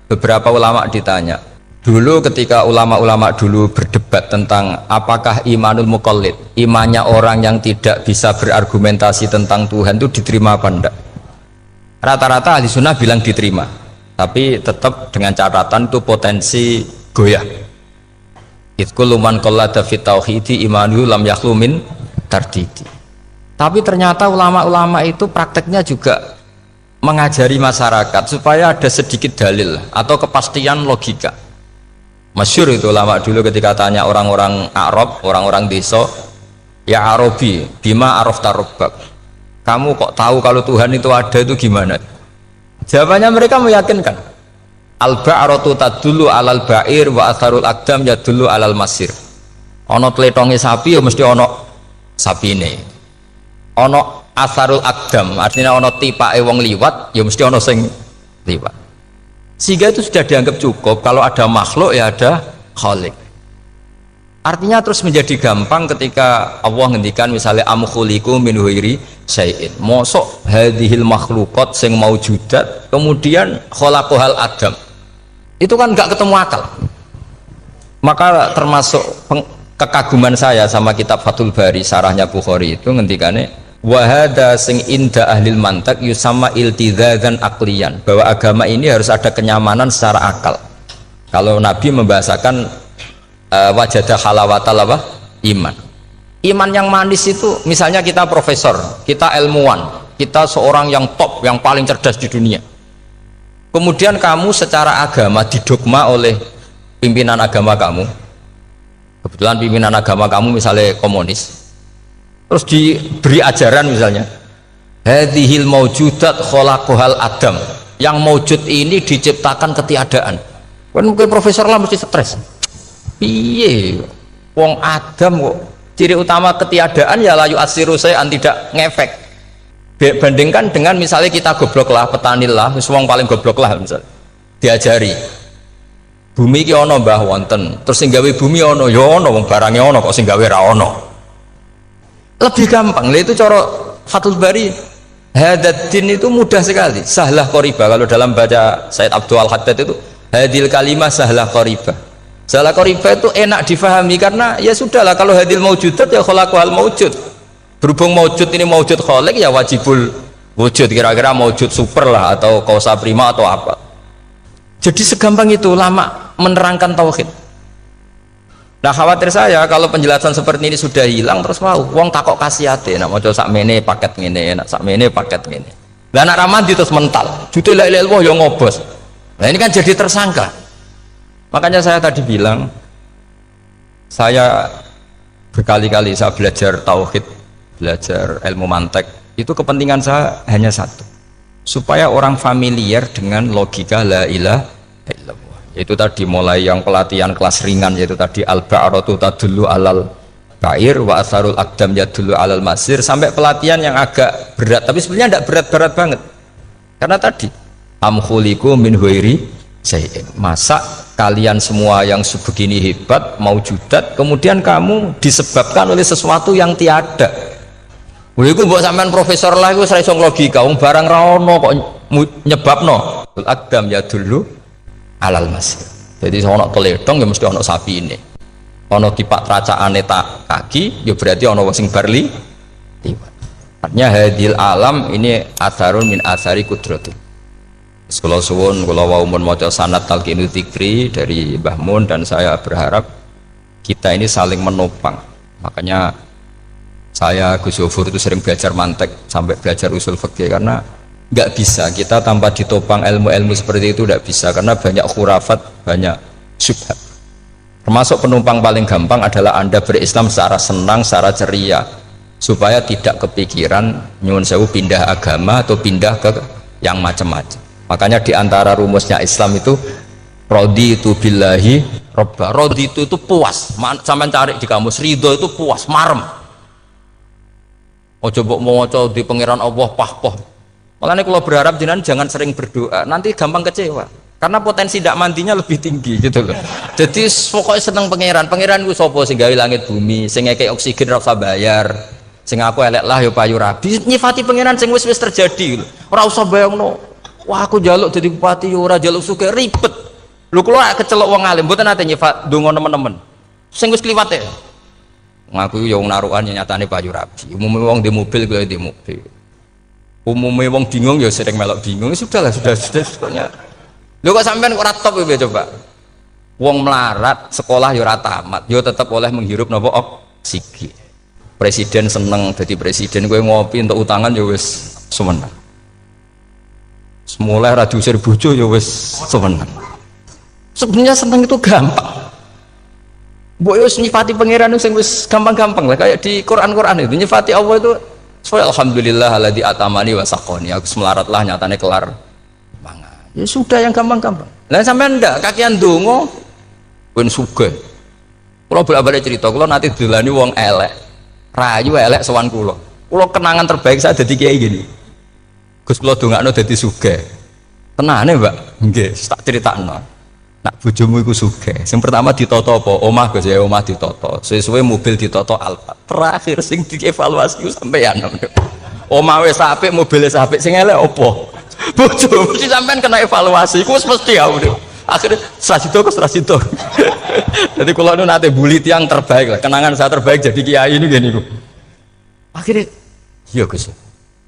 beberapa ulama ditanya, dulu ketika ulama-ulama dulu berdebat tentang apakah imanul muqallid, imannya orang yang tidak bisa berargumentasi tentang Tuhan itu diterima apa enggak, rata-rata ahli sunnah bilang diterima, tapi tetap dengan catatan itu potensi goyah. Itkul man qallada fit tauhidi imanu lam yakhlu min tardidi. Tapi ternyata ulama-ulama itu prakteknya juga mengajari masyarakat supaya ada sedikit dalil atau kepastian logika. Masyhur itu ulama dulu ketika tanya orang-orang Arab, orang-orang desa, Ya Arabi, bima arafta rabbak. Kamu kok tahu kalau Tuhan itu ada, itu gimana? Jawabannya mereka meyakinkan. Al-ba'ratu tadullu alal ba'ir wa atharul aqdam yadullu alal masir. Ono tletonge sapi ya mesti ono sapine. Ono atharul aqdam, artinya ono tipake wong liwat ya mesti ono sing liwat. Sehingga itu sudah dianggap cukup kalau ada makhluk ya ada khalik. Artinya terus menjadi gampang ketika Allah ngendikan misalnya am khuliqu min ghairi syai'in. Mosok hadhil makhluqat sing maujudat kemudian khalaqahal adam. Itu kan enggak ketemu akal. Maka termasuk kekaguman saya sama kitab Fathul Bari sarahnya Bukhari itu ngendikane wa hadza sing inda ahlil mantak yusamma iltidzadzan aqliyan, bahwa agama ini harus ada kenyamanan secara akal. Kalau Nabi membahasakan wajadah halawatal apa? Iman yang manis itu misalnya kita profesor, kita ilmuwan, kita seorang yang top, yang paling cerdas di dunia, kemudian kamu secara agama didogma oleh pimpinan agama kamu, kebetulan pimpinan agama kamu misalnya komunis, terus diberi ajaran misalnya hadhil maujudat khalaqahal adam, yang maujud ini diciptakan ketiadaan. Kan mungkin profesor lah mesti stres. Piye wong Adam kok ciri utama ketiadaan ya layu asiru saya tidak ngefek. Bandingkan dengan misalnya kita goblok lah, petani lah, wong paling goblok lah misalnya diajari bumi ki ono mbah wonten, terus sing gawe bumi ono ya ono, wong barange ono kok sing gawe ra ono. Lebih gampang. Lah itu cara Fathul Bari hadaddin itu mudah sekali, sahlah qoriba. Kalau dalam baca Said Abdul Al-Haddad itu hadil kalimah sahlah qoriba. Salah qoriba itu enak difahami karena ya sudahlah, kalau hadil maujudat ya khalaqahal maujud. Berhubung maujud ini maujud khaliq ya wajibul wujud, kira-kira maujud super lah atau kausa prima atau apa. Jadi segampang itu lama menerangkan tauhid. Nah khawatir saya kalau penjelasan seperti ini sudah hilang terus mau wong takok kasihate nak maca sakmene paket ngene, nak sakmene paket ngene. Lah anak ramadi terus mental. Jute la ilaha illallah ya ngobos. Nah ini kan jadi tersangka. Makanya saya tadi bilang, saya berkali-kali saya belajar tauhid, belajar ilmu mantek, itu kepentingan saya hanya satu, supaya orang familiar dengan logika la ilaha illallah. Itu tadi mulai yang pelatihan kelas ringan, yaitu tadi al-ba'ratu tadullu alal ba'ir wa atharul aqdam yadullu alal masir, sampai pelatihan yang agak berat, tapi sebenarnya tidak berat-berat banget. Karena tadi am khuliqu min ghairi syai'in, masa kalian semua yang sebegini hebat maujudat kemudian kamu disebabkan oleh sesuatu yang tiada. Iku mbok sampean profesor lah iku ora iso logika, wong barang ra ono kok nyebabno. Al-aqdam ya dulu alal masir. Jadi ono teledong ya mesti ono sapine. Ono tipak tracakane tak kaki ya berarti ono sing barli liwat. Artinya hadil alam ini atharun min athari qudrati. Sekolah suwun, kalau mau maca sanad talqinu dzikri dari Mbah Mun, dan saya berharap kita ini saling menopang. Makanya saya Gus Yofur itu sering belajar mantek sampai belajar usul fikih, karena nggak bisa kita tanpa ditopang ilmu-ilmu seperti itu, nggak bisa, karena banyak khurafat, banyak syubhat. Termasuk penumpang paling gampang adalah Anda berislam secara senang, secara ceria, supaya tidak kepikiran nyuwun sewu pindah agama atau pindah ke yang macam-macam. Makanya diantara rumusnya Islam itu raditu billahi robba. Raditu itu puas, sampai cari di kamus, ridho itu puas, marem. Ojo mbok maca di pangeran Allah pah-pah. Makanya kalau berharap jenengan jangan sering berdoa, nanti gampang kecewa. Karena potensi tidak mandinya lebih tinggi gitu loh. Jadi pokoknya seneng pangeran. Pangeran ku sapa sing gawe langit bumi, sing ngekek oksigen ora usah bayar. Sing aku elek lah ya payu rabi. Nyifati pangeran sing wis terjadi. Ora usah bayangno. Wah aku jaluk jadi bupati ora jaluk suke ribet. Lho kula kecelok wong alim mboten nate nyifat donga nemen-nemen. Sing wis kliwat ya. Ngaku yo wong narukan nyatane payu rabi. Umume wong di mobil kaya di mobil. Umume wong bingung ya sering melok bingung. Sudahlah sudah pokoknya. Lho kok sampean kok ora top ya coba. Wong melarat sekolah yo ora tamat, yo tetep oleh menghirup napa oksigen. Presiden seneng dadi presiden, kowe ngopi untuk utangan yo wis semenang. Semula ra diusir bojo ya wis seneng. Sebenarnya seneng itu gampang. Mbok yo nyifati pangeran sing wis gampang-gampang lah kayak di Quran itu nyifati Allah itu soal alhamdulillah alladzi atamani wa saqoni aku melaratlah nyatane kelar mangan. Ya sudah yang gampang-gampang. Lah sampean ndak kakian donga ben sugih. Kula bolak-balik cerita kula nanti dilani wong elek. Rayu elek sowan kula. Kula kenangan terbaik saya dadi kiai gini. Gus kula dongakno dadi sugih. Tenane, Mbak? Nggih, tak critakno. Nak bojomu iku sugih. Sing pertama ditata apa? Omah Gus ya, omah ditata. Sesuai mobil ditata Alfa. Terakhir sing dievaluasi ku sampeyan. Omah wis apik, mobil wis apik, sing elek apa? Bojomu mesti sampean kena evaluasi. Iku wis mesti ya udah. Akhirnya strasito. Jadi kalau nu nate bully yang terbaik lah, kenangan saya terbaik jadi kiai ini gini kok. Akhirnya, iya Gus,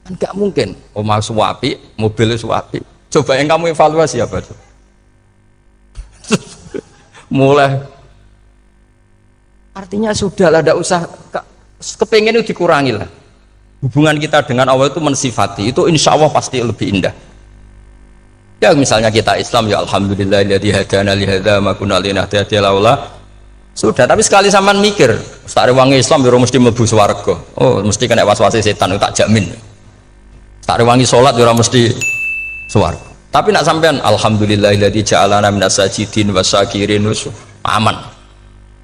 kan nggak mungkin. Omah suapi, mobil suapi. Coba yang kamu evaluasi apa tuh? Mulai, artinya sudah lah, tidak usah kepengen itu dikurangi lah. Hubungan kita dengan Allah itu mensifati, itu insya Allah pasti lebih indah. Ya misalnya kita Islam ya alhamdulillahilladzi hadana li hadza ma kunna linahtadiya laula. Sudah, tapi sekali sampean mikir, sak rewangi Islam yo mesti mlebu swarga. Oh, mesti kena was-wase setan tak jamin. Sak rewangi salat yo mesti swarga. Tapi nak sampean alhamdulillahilladzi ja'alana minas sajidin wasyakirin aman.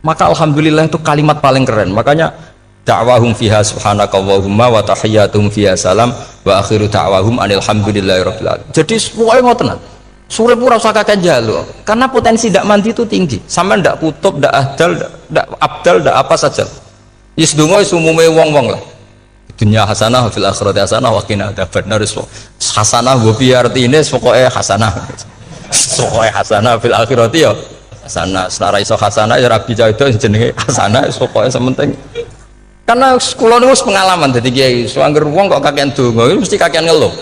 Maka alhamdulillah itu kalimat paling keren. Makanya da'wahum fiha subhanakallahumma wa tahiyyatuhum fiha salam wa akhiru da'wahum alhamdulillahirabbil alamin. Jadi pokoke ngoten. Sore pura usah kakek njaluk karena potensi ndak mandi itu tinggi. Sampean ndak kutub, ndak ahdal, ndak abdal, ndak apa saja. Wis donga wis umume wong-wong lah. Dunya hasanah fil akhirati hasanah wa qina adzabannar. Hasanah wo piye artine pokoke hasanah. Pokoke hasanah fil akhirati ya hasanah. Senara iso hasanah ya rabi jauh jenenge hasanah pokoke sementing. Karena kula niku pengalaman dadi kiai, angger wong kok kakean donga mesti kakean ngeluh.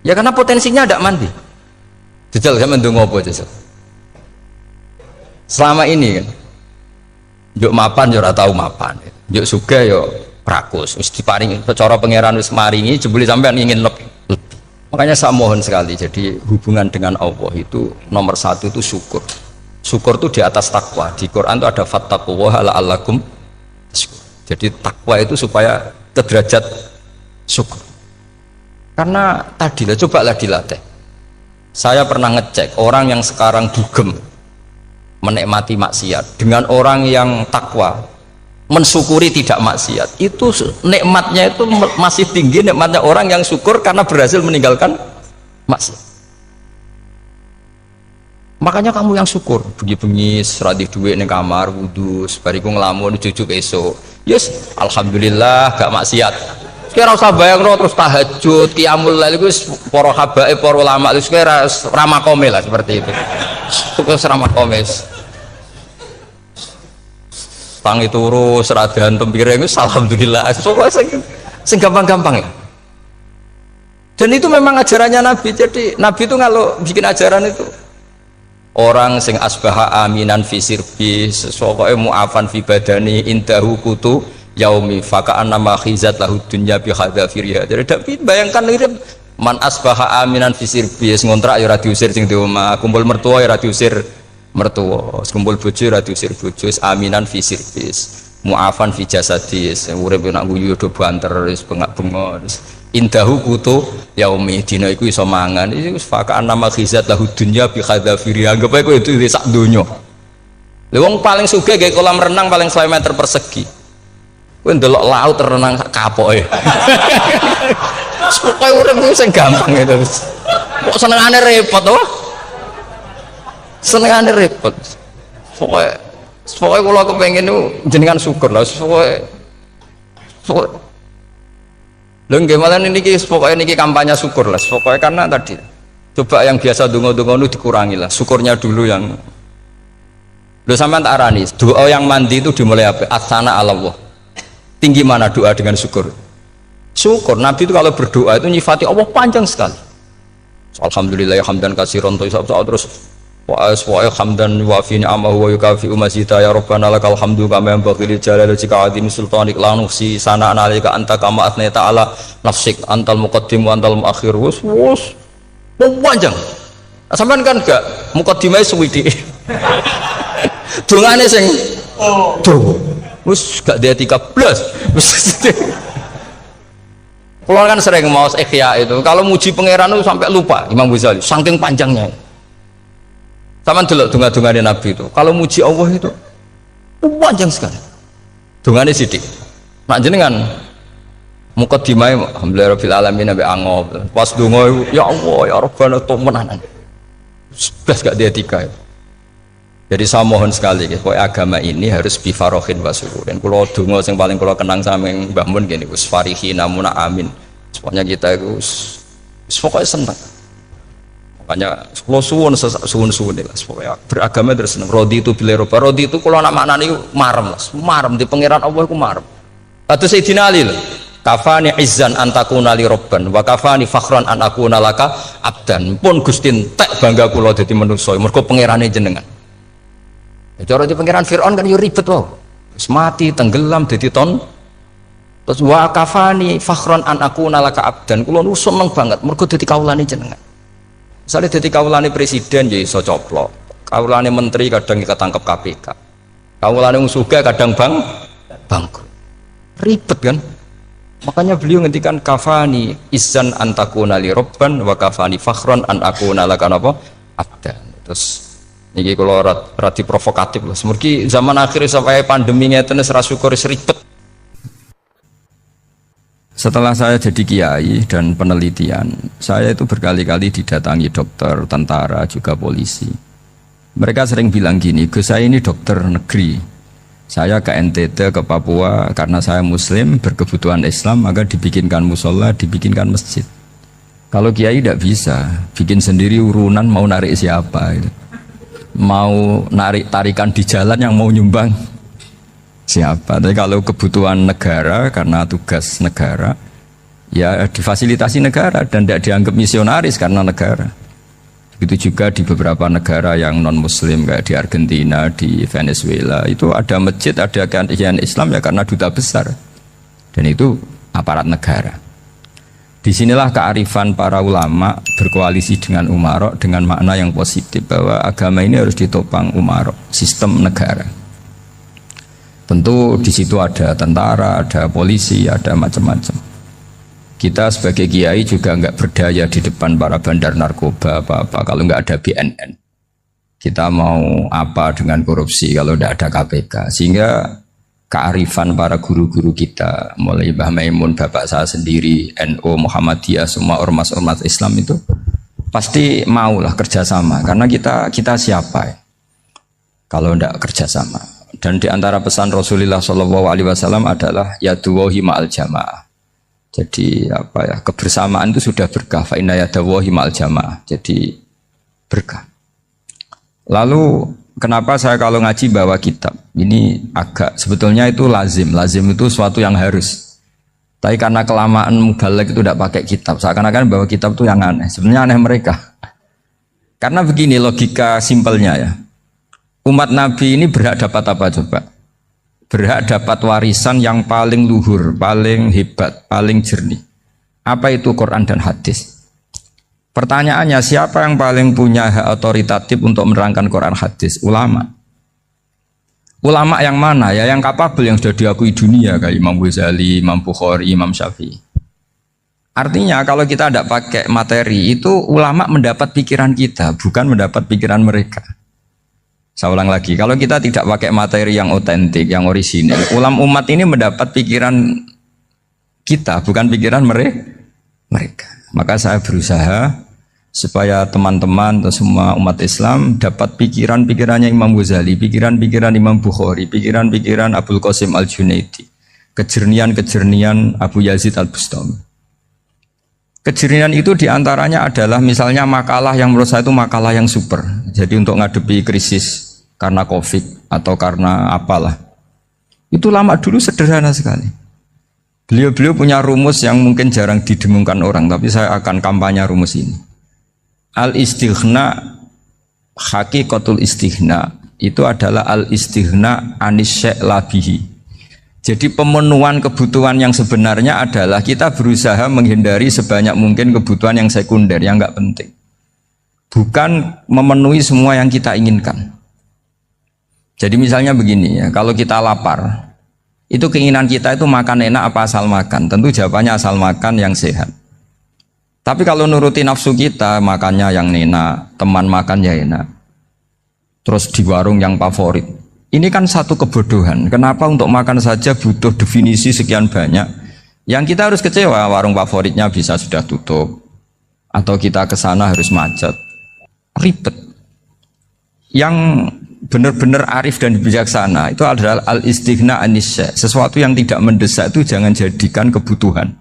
Ya karena potensinya ndak mandi. Jajal sampean ndonga apa jajal? Selama ini kan njuk mapan yo ora tau mapan. Njuk sugih yo prakus. Wis diparingi cara pangeran wis maringi jebule sampean ingin lebih. Makanya saya mohon sekali, jadi hubungan dengan Allah itu nomor satu itu syukur. Syukur itu di atas takwa. Di Quran itu ada fattaqullaha la'allakum. Jadi takwa itu supaya ke derajat syukur. Karena tadilah cobalah dilatih. Saya pernah ngecek orang yang sekarang dugem menikmati maksiat dengan orang yang takwa mensyukuri tidak maksiat, itu nikmatnya itu masih tinggi nikmatnya orang yang syukur karena berhasil meninggalkan maksiat. Makanya kamu yang syukur bengi-bengi seradi duit ning kamar wudu bariku ngelamun jujuk esok yes alhamdulillah gak maksiat. Kira usah bayangno terus tahajud qiyamul lail iku para habaib para ulama itu kira ramakome lah seperti itu. Terus ramakome tangi turu seradan tempiring itu alhamdulillah sing gampang-gampang ya. Dan itu memang ajarannya Nabi. Jadi Nabi itu kalau bikin ajaran itu orang sing asbaha aminan fi sirbi sesuatu mu'afan fi badani indahu kutu yaumi faka'an nama khizat lahu dunya bi hadafiriha. Jadi David bayangkan mirip man asbaha aminan fi sirbi ngontrak ya ora diusir sing di omah, kumpul mertua ya ora diusir mertua, kumpul bojo ora diusir bojo, aminan fi sirbi mu'afan fi jasadis urip nak guyu do banter wis bengak-bengok indahu kutu yaumi dina iku iso mangan iku faka'an nama khizat lahu dunya bi hadafiriha. Anggap ae kowe itu sak donya. Lha wong paling sugih gawe kolam renang paling 100 meter persegi. Kowe ndelok laut renang sak kapoke. Pokoke urip ku sing gampang itu. Kok senengane repot to? Senengane repot. Pokoke kula kepengin niku jenengan syukur lah. Pokoke lho nggih malah niki pokoke niki kampanye syukur lah. Pokoke karena tadi coba yang biasa donga-donga itu dikurangi lah. Syukurnya dulu yang lho sampean tak arani. Doa yang mandi itu dimulai apa? Asana Allah. Tinggi mana doa dengan syukur? Syukur. Nabi itu kalau berdoa itu nyifati Allah panjang sekali. Alhamdulillah hamdan katsiran terus wa hamdan wa fi ni'amahu wa yukafi mazida ya rabbana lakal hamdu kama yanbaghi li jalali wajhika azimi sultanik la nuhsi sana'an 'alaika anta kama athnai ta'ala nafsik antal muqaddim wa antal muakhir. Wus panjang. Sampean kan enggak muqaddimah suwidi. dongane sing tuh wis gak dia 13 wis kalau kan sering mau ikhya itu kalau muji pangeran itu sampai lupa Imam Ghazali saking panjangnya sama delok donga-dongane Nabi itu kalau muji Allah itu panjang sekali dongane sithik nak jenengan mukadimah alhamdulillah rabbil alamin nabi angob pas donga ya Allah ya Rabbana temenan blas gak dia 3 itu. Jadi saya mohon sekali pokoknya agama ini harus bifarohin wasururin kalau donga yang paling kalau kenang sama yang Mbah Mun gini us farihi namuna amin pokoknya kita itu pokoknya senang makanya kalau suwun lah pokoknya beragama terus senang rodi itu bila roba rodi itu kalau anak maknanya marem lah marem di pangeran Allah itu marem atau Sayyidina Ali lah kafani izzan antakuna li robban wa kafani fakhran an akuna laka abdan pun gustin tek bangga kula dadi manusa mergo pangerane jenengan. Cara di pangeran Fir'aun kan yo ribet wae. Wis mati tenggelam dadi ton. Terus wa kafani fakhran an akuna laka abdan kula nu seneng banget mergo dadi kawulane jenengan. Misale dadi kawulane presiden ya iso coplok. Kawulane menteri kadang ketangkep KPK. Kawulane wong sugih kadang bangkrut. Ribet kan? Makanya beliau ngendikan kafani izzan antakuna li robban wa kafani fakhran an akuna laka apa abdan. Terus ini kalau rati provokatif lah. Semoga zaman akhir sampai pandemi ngeten ora syukur ribet. Setelah saya jadi kiai dan penelitian, saya itu berkali-kali didatangi dokter, tentara, juga polisi. Mereka sering bilang gini, Gus saya ini dokter negeri. Saya ke NTT, ke Papua, karena saya muslim, berkebutuhan Islam, maka dibikinkan musola, dibikinkan masjid. Kalau kiai tidak bisa, bikin sendiri urunan mau narik siapa itu. Mau narik tarikan di jalan yang mau nyumbang siapa. Tapi kalau kebutuhan negara karena tugas negara ya difasilitasi negara dan tidak dianggap misionaris karena negara. Begitu juga di beberapa negara yang non muslim kayak di Argentina, di Venezuela itu ada masjid, ada kajian Islam ya karena duta besar dan itu aparat negara. Disinilah kearifan para ulama berkoalisi dengan umarok dengan makna yang positif bahwa agama ini harus ditopang umarok, sistem negara. Tentu di situ ada tentara, ada polisi, ada macam-macam. Kita sebagai kiai juga nggak berdaya di depan para bandar narkoba apa-apa kalau nggak ada BNN. Kita mau apa dengan korupsi kalau tidak ada KPK? Sehingga kearifan para guru-guru kita mulai Mbah Maimun, bapak saya sendiri, NU, Muhammadiyah, semua ormas-ormas Islam itu pasti maulah kerjasama karena kita siapa ya? Kalau tidak kerjasama. Dan diantara pesan Rasulullah SAW adalah yaduwahi ma'al jamaah. Jadi apa ya, kebersamaan itu sudah berkah. Fa inna yadawahi ma'al jamaah. Jadi berkah. Lalu kenapa saya kalau ngaji bawa kitab? Ini agak sebetulnya itu lazim. Lazim itu suatu yang harus. Tapi karena kelamaan mubalek itu tidak pakai kitab. Seakan-akan bawa kitab itu yang aneh. Sebenarnya aneh mereka. Karena begini logika simpelnya ya. Umat Nabi ini berhak dapat apa coba? Berhak dapat warisan yang paling luhur, paling hebat, paling jernih. Apa itu Quran dan hadis? Pertanyaannya, siapa yang paling punya hak otoritatif untuk menerangkan Quran hadis? Ulama. Ulama yang mana? Ya yang kapabel, yang sudah diakui dunia kayak Imam Ghazali, Imam Bukhari, Imam Syafi'i. Artinya kalau kita tidak pakai materi itu ulama mendapat pikiran kita, bukan mendapat pikiran mereka. Saya ulang lagi, kalau kita tidak pakai materi yang otentik, yang orisinil, ulama umat ini mendapat pikiran kita, bukan pikiran mereka. Maka saya berusaha supaya teman-teman atau semua umat Islam dapat pikiran-pikirannya Imam Ghazali, pikiran-pikiran Imam Bukhari, pikiran-pikiran Abul Qasim Al-Junaidi, kejernian-kejernian Abu Yazid Al-Bustami. Kejernihan itu diantaranya adalah misalnya makalah yang menurut saya itu makalah yang super. Jadi untuk ngadepi krisis karena COVID atau karena apalah. Itu lama dulu sederhana sekali. Beliau-beliau punya rumus yang mungkin jarang didengungkan orang, tapi saya akan kampanye rumus ini. Al-istighna, hakikatul istighna, itu adalah al-istighna anis syai' labihi. Jadi pemenuhan kebutuhan yang sebenarnya adalah kita berusaha menghindari sebanyak mungkin kebutuhan yang sekunder, yang enggak penting. Bukan memenuhi semua yang kita inginkan. Jadi misalnya begini ya, kalau kita lapar, itu keinginan kita itu makan enak apa asal makan? Tentu jawabannya asal makan yang sehat. Tapi kalau nuruti nafsu kita, makannya yang enak, teman makan ya enak, terus di warung yang favorit. Ini kan satu kebodohan. Kenapa untuk makan saja butuh definisi sekian banyak? Yang kita harus kecewa, warung favoritnya bisa sudah tutup, atau kita ke sana harus macet, ribet. Yang benar-benar arif dan bijaksana itu adalah al-istighna anisya. Sesuatu yang tidak mendesak itu jangan jadikan kebutuhan.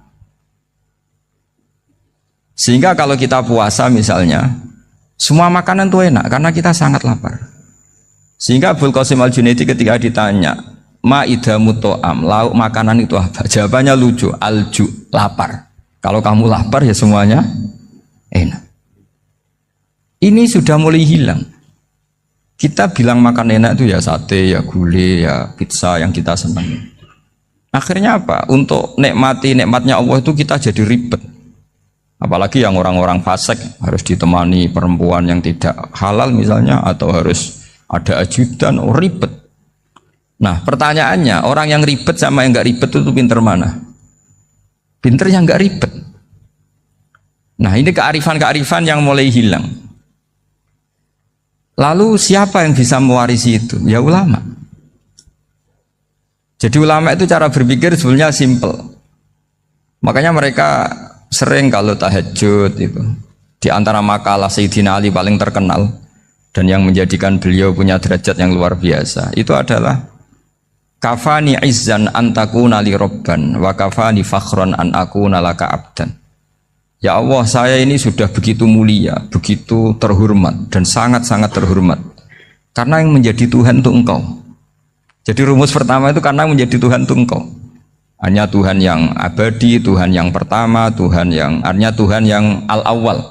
Sehingga kalau kita puasa misalnya, semua makanan itu enak karena kita sangat lapar. Sehingga Abul Qasim Al-Junaidi ketika ditanya, ma'idamu to'am, lauk makanan itu apa? Jawabannya lucu, alju, lapar. Kalau kamu lapar ya semuanya enak. Ini sudah mulai hilang. Kita bilang makan enak itu ya sate, ya gulai, ya pizza yang kita senang. Akhirnya apa? Untuk nikmatnya Allah itu kita jadi ribet. Apalagi yang orang-orang fasik harus ditemani perempuan yang tidak halal misalnya, atau harus ada ajudan, ribet. Nah pertanyaannya, orang yang ribet sama yang nggak ribet itu pinter mana? Pinter yang nggak ribet. Nah ini kearifan-kearifan yang mulai hilang. Lalu siapa yang bisa mewarisi itu? Ya ulama. Jadi ulama itu cara berpikir sebenarnya simple. Makanya mereka sering kalau tahajud itu, di antara makalah Sayyidina Ali paling terkenal dan yang menjadikan beliau punya derajat yang luar biasa, itu adalah kafani izzan antakuna li robban wa kafani fakhron an akuna laka abdan. Ya Allah, saya ini sudah begitu mulia, begitu terhormat dan sangat-sangat terhormat karena yang menjadi Tuhan itu Engkau. Jadi rumus pertama itu karena menjadi Tuhan itu Engkau. Hanya Tuhan yang abadi, Tuhan yang pertama, artinya Tuhan yang al-awwal.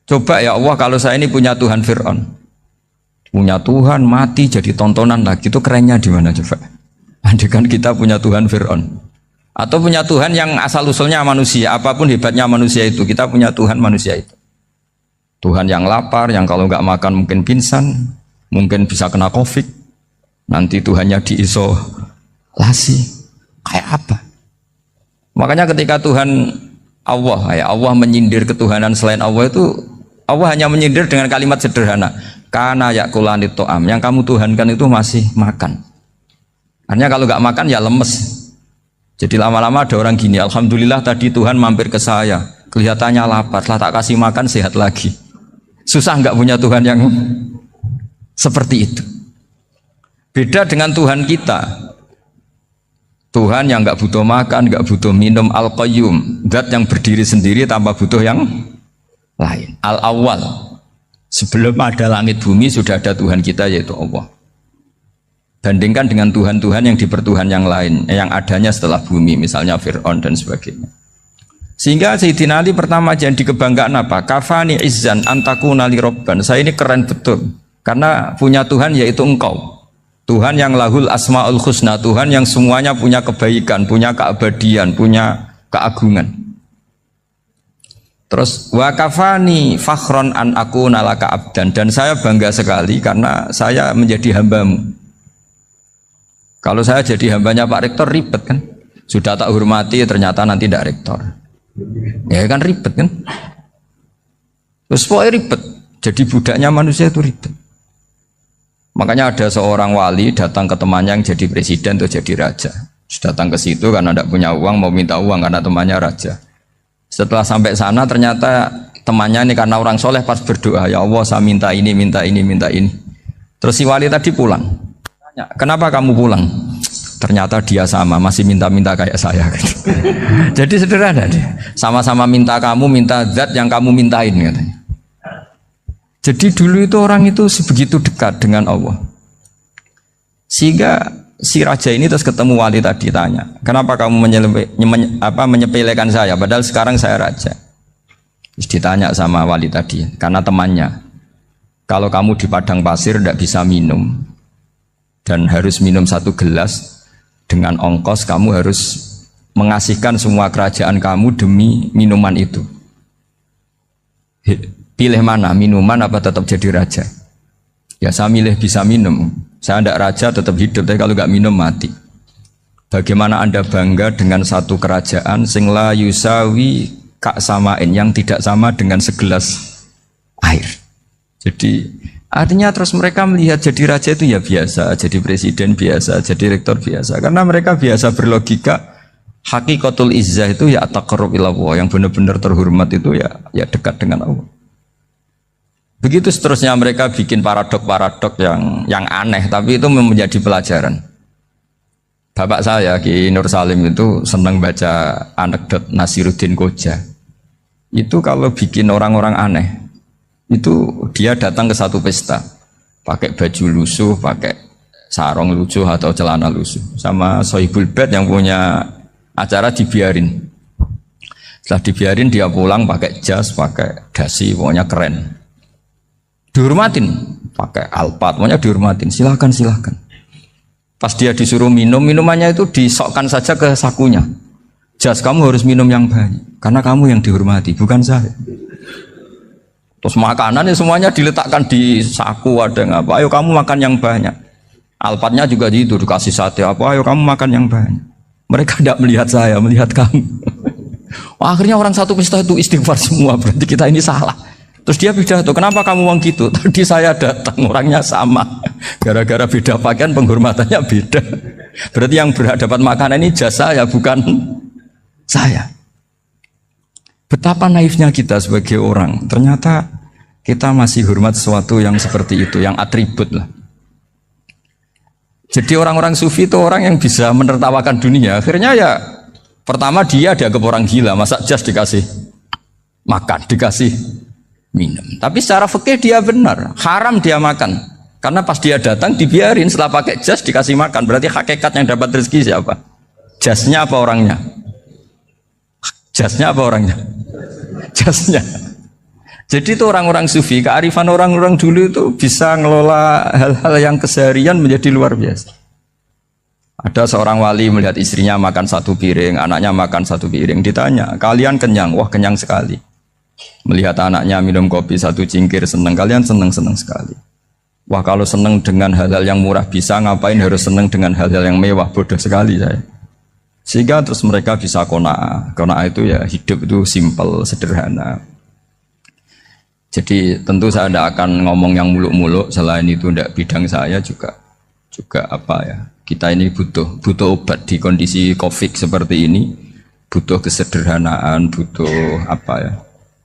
Coba ya Allah, kalau saya ini punya Tuhan Fir'aun, punya Tuhan mati jadi tontonan lagi, itu kerennya di mana coba? Andaikan kita punya Tuhan Fir'aun, atau punya Tuhan yang asal-usulnya manusia, apapun hebatnya manusia itu, kita punya Tuhan manusia itu. Tuhan yang lapar, yang kalau nggak makan mungkin pingsan, mungkin bisa kena COVID, nanti Tuhannya diisolasi, kayak apa? Makanya ketika Tuhan Allah, ya Allah menyindir ketuhanan selain Allah itu, Allah hanya menyindir dengan kalimat sederhana, karena yakulanit to'am, yang kamu tuhankan itu masih makan. Artinya kalau nggak makan ya lemes. Jadi lama-lama ada orang gini, alhamdulillah tadi Tuhan mampir ke saya, kelihatannya lapar, setelah tak kasih makan sehat lagi. Susah nggak punya Tuhan yang seperti itu. Beda dengan Tuhan kita, Tuhan yang nggak butuh makan, nggak butuh minum, al-qayyum, zat yang berdiri sendiri tanpa butuh yang lain, al-awwal. Sebelum ada langit bumi sudah ada Tuhan kita yaitu Allah. Bandingkan dengan Tuhan-Tuhan yang dipertuhan yang lain, yang adanya setelah bumi, misalnya Fir'aun dan sebagainya. Sehingga Sayyidina Ali pertama jadi kebanggaan apa? Kafani izzan antakuna li robban. Saya ini keren betul karena punya Tuhan yaitu Engkau. Tuhan yang lahul asmaul husna, Tuhan yang semuanya punya kebaikan, punya keabadian, punya keagungan. Terus wa kafani fakhron an akuna laka abdan, dan saya bangga sekali karena saya menjadi hambamu. Kalau saya jadi hambanya Pak Rektor ribet kan, sudah tak hormati ternyata nanti tidak rektor, ya kan ribet kan. Terus pokoknya ribet, jadi budaknya manusia itu ribet. Makanya ada seorang wali datang ke temannya yang jadi presiden atau jadi raja, datang ke situ karena tidak punya uang, mau minta uang karena temannya raja. Setelah sampai sana ternyata temannya ini karena orang soleh pas berdoa, ya Allah saya minta ini, minta ini, minta ini. Terus si wali tadi pulang. Kenapa kamu pulang? Ternyata dia sama, masih minta-minta kayak saya. Jadi sederhana deh. Sama-sama minta kamu, minta zat yang kamu mintain katanya. Jadi dulu itu orang itu sebegitu dekat dengan Allah. Sehingga si raja ini terus ketemu wali tadi tanya, kenapa kamu menyepelekan saya? Padahal sekarang saya raja. Terus ditanya sama wali tadi, karena temannya, kalau kamu di padang pasir tidak bisa minum, dan harus minum 1 gelas, dengan ongkos kamu harus mengasihkan semua kerajaan kamu demi minuman itu. Pilih mana, minuman apa tetap jadi raja? Ya saya milih bisa minum. Saya tidak raja tetap hidup, tapi kalau nggak minum mati. Bagaimana Anda bangga dengan satu kerajaan sing la yusawi kak samain, yang tidak sama dengan segelas air. Jadi artinya terus mereka melihat jadi raja itu ya biasa, jadi presiden biasa, jadi rektor biasa. Karena mereka biasa berlogika hakikatul izzah itu ya taqarrub ila Allah, yang benar-benar terhormat itu ya dekat dengan Allah. Begitu seterusnya mereka bikin paradok-paradok yang aneh, tapi itu menjadi pelajaran. Bapak saya Ki Nur Salim itu senang baca anekdot Nasiruddin Koja. Itu kalau bikin orang-orang aneh, itu dia datang ke satu pesta, pakai baju lusuh, pakai sarung lusuh atau celana lusuh, sama Sohibul Bed yang punya acara dibiarin. Setelah dibiarin dia pulang pakai jas, pakai dasi, pokoknya keren. Dihormatin, pakai alpat, pokoknya dihormatin. Silakan. Pas dia disuruh minum, minumannya itu disokkan saja ke sakunya. Jas, kamu harus minum yang banyak, karena kamu yang dihormati, bukan saya. Terus makanannya semuanya diletakkan di saku, ada yang apa, ayo kamu makan yang banyak. Alpatnya juga gitu, dikasih sate apa, ayo kamu makan yang banyak. Mereka tidak melihat saya, melihat kamu. Akhirnya orang satu pesta itu istighfar semua, berarti kita ini salah. Terus dia pidato, kenapa kamu uang gitu? Tadi saya datang, orangnya sama. Gara-gara beda pakaian, penghormatannya beda. Berarti yang berhak dapat makanan ini jasa ya, bukan saya. Betapa naifnya kita sebagai orang. Ternyata kita masih hormat sesuatu yang seperti itu, yang atribut lah. Jadi orang-orang sufi itu orang yang bisa menertawakan dunia. Akhirnya ya, pertama dia dianggap orang gila. Masa jas dikasih makan, dikasih minum. Tapi secara fikih dia benar, haram dia makan. Karena pas dia datang dibiarin, setelah pakai jas dikasih makan. Berarti hakikat yang dapat rezeki siapa? Jasnya apa orangnya? Jasnya apa orangnya? Jasnya. Jadi itu orang-orang sufi, kearifan orang-orang dulu itu bisa ngelola hal-hal yang keseharian menjadi luar biasa. Ada seorang wali melihat istrinya makan satu piring, anaknya makan satu piring. Ditanya, kalian kenyang? Wah, kenyang sekali. Melihat anaknya minum kopi satu cingkir, senang. Kalian senang sekali. Wah, kalau senang dengan hal-hal yang murah bisa, ngapain harus senang dengan hal-hal yang mewah? Bodoh sekali saya. Sehingga terus mereka bisa qanaah. Qanaah itu ya hidup itu simpel, sederhana. Jadi tentu saya tidak akan ngomong yang muluk-muluk, selain itu tidak bidang saya juga apa ya. Kita ini butuh obat di kondisi Covid seperti ini, butuh kesederhanaan, butuh apa ya?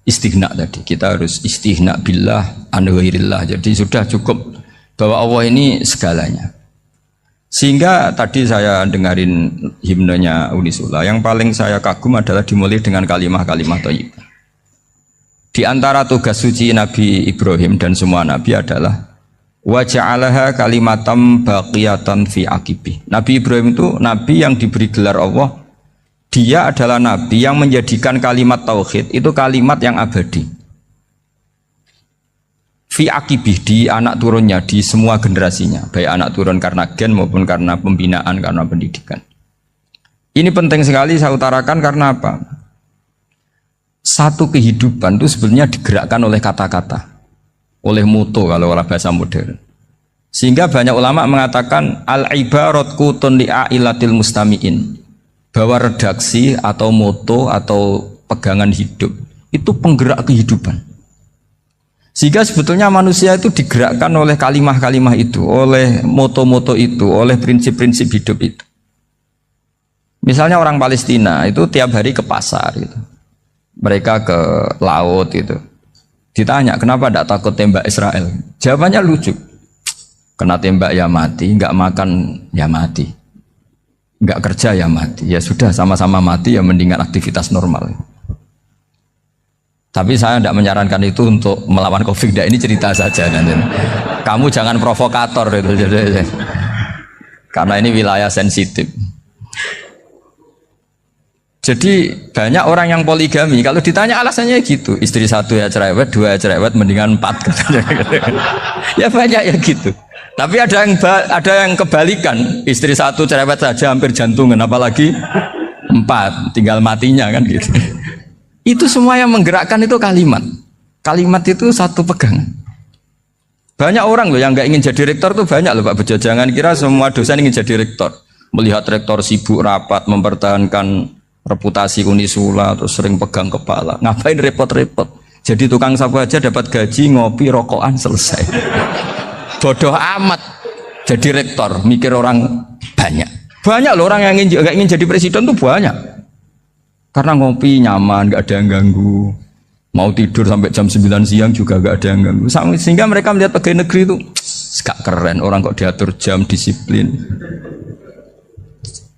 Istighna tadi, kita harus istighna billah an ghairillah. Jadi sudah cukup bahwa Allah ini segalanya. Sehingga tadi saya dengarin himnenya Unisula, yang paling saya kagum adalah dimulai dengan kalimat-kalimat thayyibah. Di antara tugas suci Nabi Ibrahim dan semua nabi adalah wa ja'alaha kalimatam baqiyatan fi aqibih. Nabi Ibrahim itu nabi yang diberi gelar Allah. Dia adalah nabi yang menjadikan kalimat tauhid itu kalimat yang abadi. Fi akibih, di anak turunnya, di semua generasinya, baik anak turun karena gen maupun karena pembinaan, karena pendidikan. Ini penting sekali saya utarakan karena apa? Satu kehidupan itu sebenarnya digerakkan oleh kata-kata, oleh moto kalau oleh bahasa modern. Sehingga banyak ulama mengatakan al-ibarat kutun li'ailatil mustami'in, bahwa redaksi atau moto atau pegangan hidup itu penggerak kehidupan. Sehingga sebetulnya manusia itu digerakkan oleh kalimah-kalimah itu, oleh moto-moto itu, oleh prinsip-prinsip hidup itu. Misalnya orang Palestina itu tiap hari ke pasar gitu. Mereka ke laut gitu. Ditanya, kenapa tidak takut tembak Israel? Jawabannya lucu. Kena tembak ya mati, enggak makan ya mati. Enggak kerja ya mati. Ya sudah, sama-sama mati ya mendingan aktivitas normal. Tapi saya tidak menyarankan itu untuk melawan Covid. Ini cerita saja nanti. Kamu jangan provokator itu. Karena ini wilayah sensitif. Jadi banyak orang yang poligami. Kalau ditanya alasannya gitu, istri satu ya cerewet, dua ya cerewet, mendingan 4. Ya banyak ya gitu. Tapi ada yang kebalikan, istri satu cerewet saja hampir jantungan, apalagi 4, tinggal matinya kan gitu. Itu semua yang menggerakkan itu kalimat. Kalimat itu satu pegangan. Banyak orang loh yang nggak ingin jadi rektor tuh banyak loh Pak Bejo. Jangan kira semua dosen ingin jadi rektor. Melihat rektor sibuk rapat mempertahankan reputasi Unisula terus sering pegang kepala. Ngapain repot-repot? Jadi tukang sapu aja dapat gaji, ngopi, rokokan, selesai. Bodoh amat jadi rektor, mikir orang banyak. Banyak loh orang yang nggak ingin jadi presiden tuh banyak. Karena ngopi nyaman, nggak ada yang ganggu. Mau tidur sampai jam 9 siang juga gak ada yang ganggu. Sehingga mereka melihat pegawai negeri itu gak keren, orang kok diatur jam, disiplin.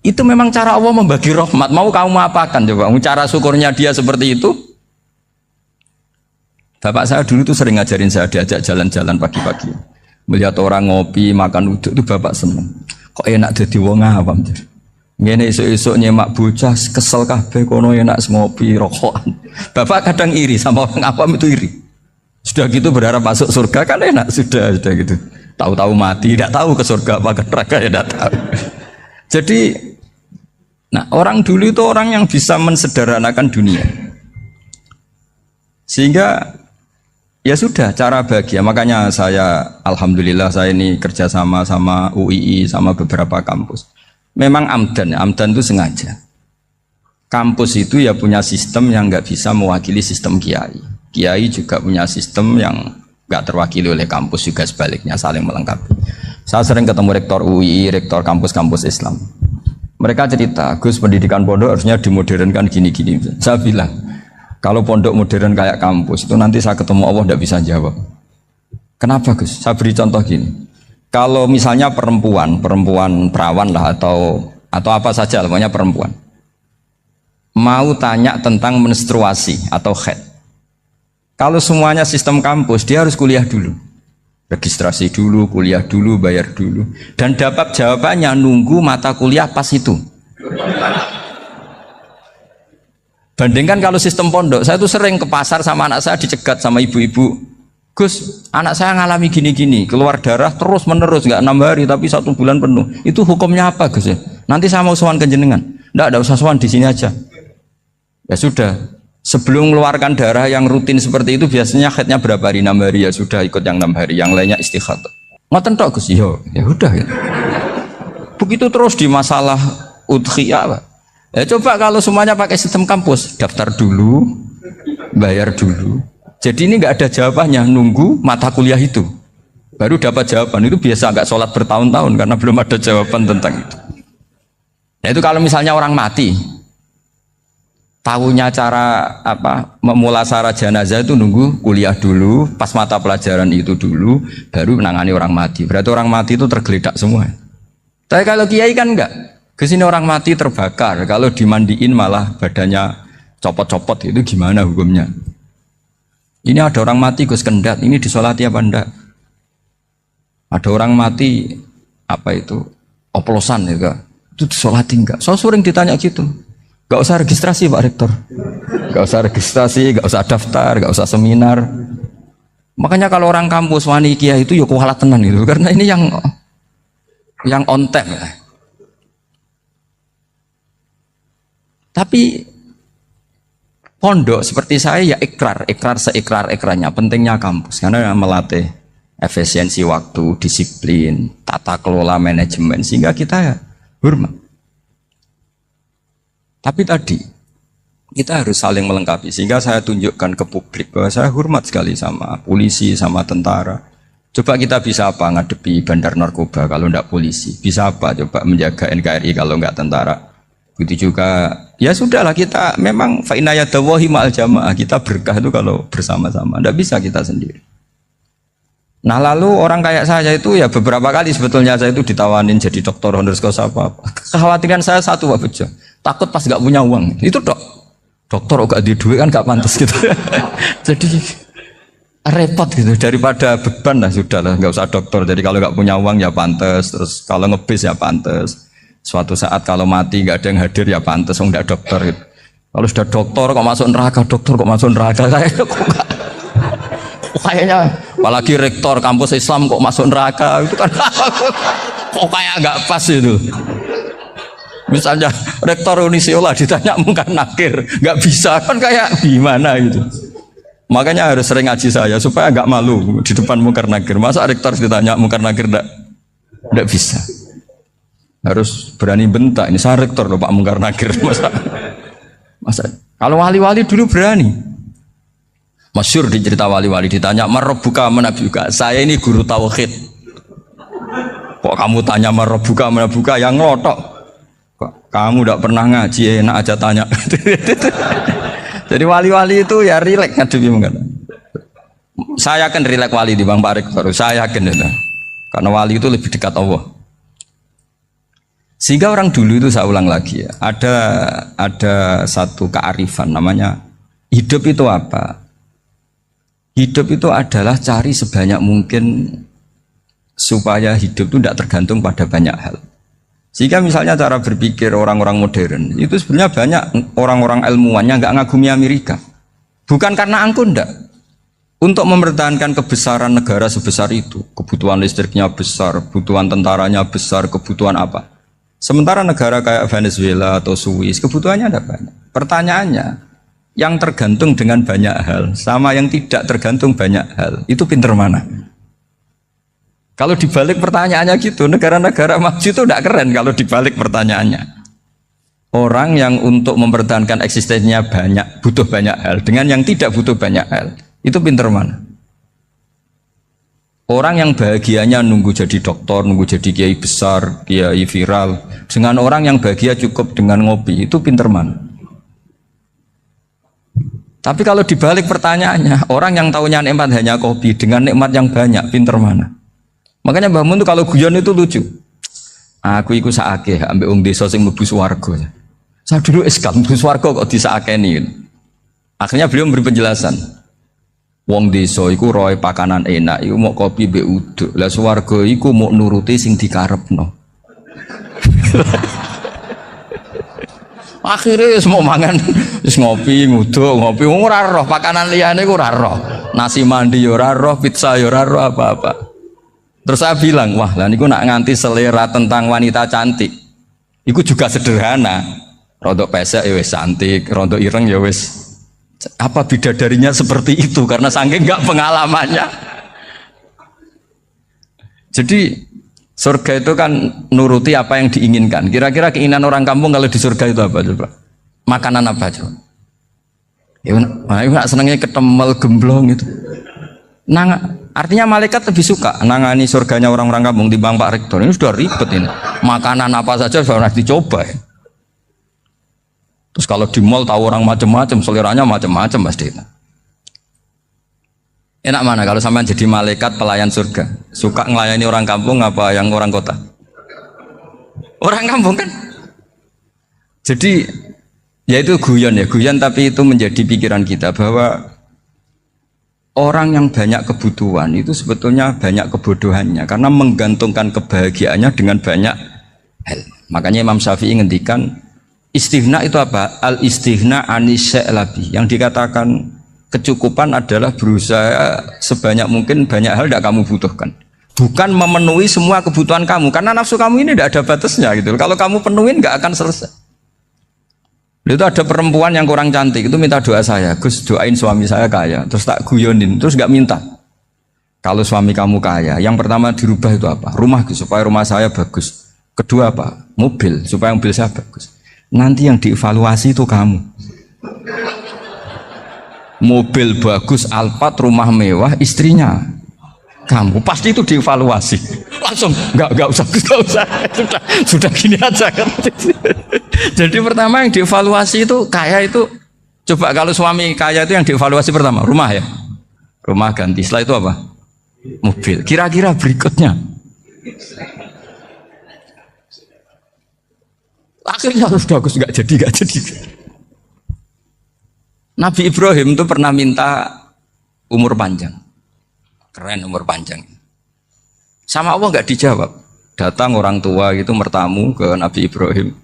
Itu memang cara Allah membagi rahmat. Mau kamu apakan coba? Cara syukurnya dia seperti itu. Bapak saya dulu tuh sering ngajarin saya, diajak jalan-jalan pagi-pagi. Melihat orang ngopi, makan uduk itu bapak seneng. Kok enak jadi wong awam. Ngene esuk-esuk nyemak bocah kesel kabeh kono enak ngopi rokokan. Bapak kadang iri sama orang awam itu iri. Sudah gitu berharap masuk surga kan enak sudah gitu. Tahu-tahu mati, tidak tahu ke surga apa ke neraka ya tidak tahu. Jadi nah, orang dulu itu orang yang bisa mensederhanakan dunia. Sehingga ya sudah cara bahagia. Makanya saya alhamdulillah saya ini kerjasama sama UII sama beberapa kampus. Memang amdan itu sengaja. Kampus itu ya punya sistem yang nggak bisa mewakili sistem kiai. Kiai juga punya sistem yang nggak terwakili oleh kampus juga sebaliknya saling melengkapi. Saya sering ketemu rektor UI, rektor kampus-kampus Islam. Mereka cerita, Gus pendidikan pondok harusnya dimodernkan gini-gini. Saya bilang, kalau pondok modern kayak kampus itu nanti saya ketemu Allah nggak bisa jawab. Kenapa Gus? Saya beri contoh gini. Kalau misalnya perempuan perawan lah atau apa saja, namanya perempuan, mau tanya tentang menstruasi atau haid. Kalau semuanya sistem kampus, dia harus kuliah dulu, registrasi dulu, kuliah dulu, bayar dulu, dan dapat jawabannya nunggu mata kuliah pas itu. Bandingkan kalau sistem pondok, saya tuh sering ke pasar sama anak saya dicegat sama ibu-ibu. Gus, anak saya ngalami gini-gini, keluar darah terus menerus, nggak 6 hari tapi 1 bulan penuh. Itu hukumnya apa Gus ya? Nanti saya mau sowan ke jenengan. Nggak usah sowan di sini aja. Ya sudah, sebelum mengeluarkan darah yang rutin seperti itu biasanya haidnya berapa hari? 6 hari ya sudah ikut yang 6 hari, yang lainnya istighatsah. Ngoten tok Gus, ya udah ya. Begitu terus di masalah udhiyah Pak. Ya coba kalau semuanya pakai sistem kampus, daftar dulu, bayar dulu. Jadi ini nggak ada jawabannya, nunggu mata kuliah itu baru dapat jawaban. Itu biasa nggak sholat bertahun-tahun karena belum ada jawaban tentang itu. Nah itu kalau misalnya orang mati, tahunya cara apa memulasara jenazah itu nunggu kuliah dulu, pas mata pelajaran itu dulu, baru menangani orang mati. Berarti orang mati itu tergeledak semua. Tapi kalau kiai kan enggak. Kesini orang mati terbakar, kalau dimandiin malah badannya copot-copot, itu gimana hukumnya? Ini ada orang mati Gus Kendat, ini disolati apa enggak? Ada orang mati apa itu oplosan ya, itu disolati enggak? So sering ditanya gitu. Gak usah registrasi Pak Rektor, gak usah registrasi, gak usah daftar, gak usah seminar. Makanya kalau orang kampus wani kiai itu ya kualat tenan gitu, karena ini yang on time. Tapi pondok seperti saya ya ikrar seikrar-ikrarnya pentingnya kampus karena melatih efisiensi waktu, disiplin, tata kelola manajemen sehingga kita ya hormat. Tapi tadi kita harus saling melengkapi sehingga saya tunjukkan ke publik bahwa saya hormat sekali sama polisi, sama tentara. Coba kita bisa apa ngadepi bandar narkoba kalau enggak polisi? Bisa apa coba menjaga NKRI kalau enggak tentara? Begitu juga ya sudahlah kita memang fa inna yadallahi ma'al jamaah, kita berkah itu kalau bersama-sama, tidak bisa kita sendiri. Nah lalu orang kayak saya itu ya beberapa kali sebetulnya saya itu ditawanin jadi doktor honoris causa apa. Kekhawatiran saya satu Pak Bejo, takut pas nggak punya uang itu dokter gak di duit kan gak pantas gitu. Jadi repot gitu, daripada beban lah sudah lah nggak usah dokter. Jadi kalau nggak punya uang ya pantas, terus kalau ngebis ya pantas. Suatu saat kalau mati nggak ada yang hadir ya pantas, nggak dokter gitu. Kalau sudah dokter kok masuk neraka, kayaknya apalagi rektor kampus Islam kok masuk neraka itu kan kok kayak nggak pas itu. Misalnya rektor Unisula ditanya mungkin nakir, nggak bisa kan kayak gimana gitu. Makanya harus sering ngaji saya supaya nggak malu di depan Munkar Nakir. Masa rektor ditanya Munkar Nakir enggak bisa. Harus berani bentak. Ini saya rektor loh Pak Munkar Nakir. Masa kalau wali-wali dulu berani. Masyhur di cerita wali-wali ditanya marabbuka manabuka. Saya ini guru tauhid. Kok kamu tanya marabbuka manabuka yang ngotok. Kok kamu tidak pernah ngaji enak aja tanya. Jadi wali-wali itu ya rileks ngadepi mungkin. Saya akan rileks wali di Bang Pak Rektor. Saya yakin itu. Karena wali itu lebih dekat Allah. Sehingga orang dulu itu saya ulang lagi ya, ada satu kearifan namanya hidup itu apa? Hidup itu adalah cari sebanyak mungkin supaya hidup itu tidak tergantung pada banyak hal. Sehingga misalnya cara berpikir orang-orang modern itu sebenarnya banyak orang-orang ilmuwannya nggak ngagumi Amerika. Bukan karena angkuh ndak. Untuk mempertahankan kebesaran negara sebesar itu, kebutuhan listriknya besar, kebutuhan tentaranya besar, kebutuhan apa? Sementara negara kayak Venezuela atau Swiss kebutuhannya ada banyak. Pertanyaannya, yang tergantung dengan banyak hal sama yang tidak tergantung banyak hal, itu pinter mana? Kalau dibalik pertanyaannya gitu, negara-negara maju itu tidak keren kalau dibalik pertanyaannya. Orang yang untuk mempertahankan eksistensinya banyak, butuh banyak hal, dengan yang tidak butuh banyak hal, itu pinter mana? Orang yang bahagianya nunggu jadi dokter, nunggu jadi kiai besar, kiai viral, dengan orang yang bahagia cukup dengan ngopi, itu pinter mana? Tapi kalau dibalik pertanyaannya, orang yang tahunya nikmat hanya kopi, dengan nikmat yang banyak, pinter mana? Makanya Mbah Mun tuh kalau guyon itu lucu. Aku iku sakake ambek wong desa sing mlebu swarga. Saya dulu eskal mlebu swarga kok disakeni. Akhirnya beliau memberi penjelasan. Wong desa iku roe pakanan enak, iku mau kopi mbek uduk. Lah swarga iku mau nuruti sing dikarepno. Akhirnya semua mangan wis ngopi, nguduk, ngopi ora roh pakanan liyane iku ora roh. Nasi mandi yo ora roh, pizza yo ora roh apa-apa. Terus saya bilang, wah lah niku nak nganti selera tentang wanita cantik. Iku juga sederhana. Rodok pesek ya wis cantik, rodok ireng ya wis. Apa bidadarinya seperti itu karena saking enggak pengalamannya. Jadi surga itu kan nuruti apa yang diinginkan. Kira-kira keinginan orang kampung kalau di surga itu apa coba? Makanan apa coba? Ya nak senengnya ketemel gemblong itu. Artinya malaikat lebih suka nangani surganya orang-orang kampung di Bang Pak Rektor. Ini sudah ribet ini. Makanan apa saja sudah dicoba ya. Terus kalau di mall tahu orang macam-macam, seleranya macam-macam pasti. Enak mana kalau sampean jadi malaikat pelayan surga? Suka ngelayani orang kampung apa yang orang kota? Orang kampung kan? Jadi ya itu guyon ya, guyon tapi itu menjadi pikiran kita bahwa orang yang banyak kebutuhan itu sebetulnya banyak kebodohannya karena menggantungkan kebahagiaannya dengan banyak hal. Makanya Imam Syafi'i ngendikan istighna itu apa? Al istighna anisya'i. Yang dikatakan kecukupan adalah berusaha sebanyak mungkin banyak hal tidak kamu butuhkan. Bukan memenuhi semua kebutuhan kamu karena nafsu kamu ini tidak ada batasnya gitu. Kalau kamu penuhin nggak akan selesai. Itu ada perempuan yang kurang cantik itu minta doa saya, Gus doain suami saya kaya, terus tak guyonin, terus nggak minta. Kalau suami kamu kaya, yang pertama dirubah itu apa? Rumah Gus, supaya rumah saya bagus. Kedua apa? Mobil, supaya mobil saya bagus. Nanti yang dievaluasi itu kamu. Mobil bagus, Alphard, rumah mewah, istrinya kamu pasti itu dievaluasi. Langsung nggak usah sudah gini aja kan. Jadi pertama yang dievaluasi itu kaya itu coba kalau suami kaya itu yang dievaluasi pertama rumah ya, rumah ganti. Setelah itu apa? Mobil. Kira-kira berikutnya akhirnya harus bagus nggak jadi. Nabi Ibrahim itu pernah minta umur panjang. Keren umur panjang. Sama Allah nggak dijawab. Datang orang tua itu bertamu ke Nabi Ibrahim.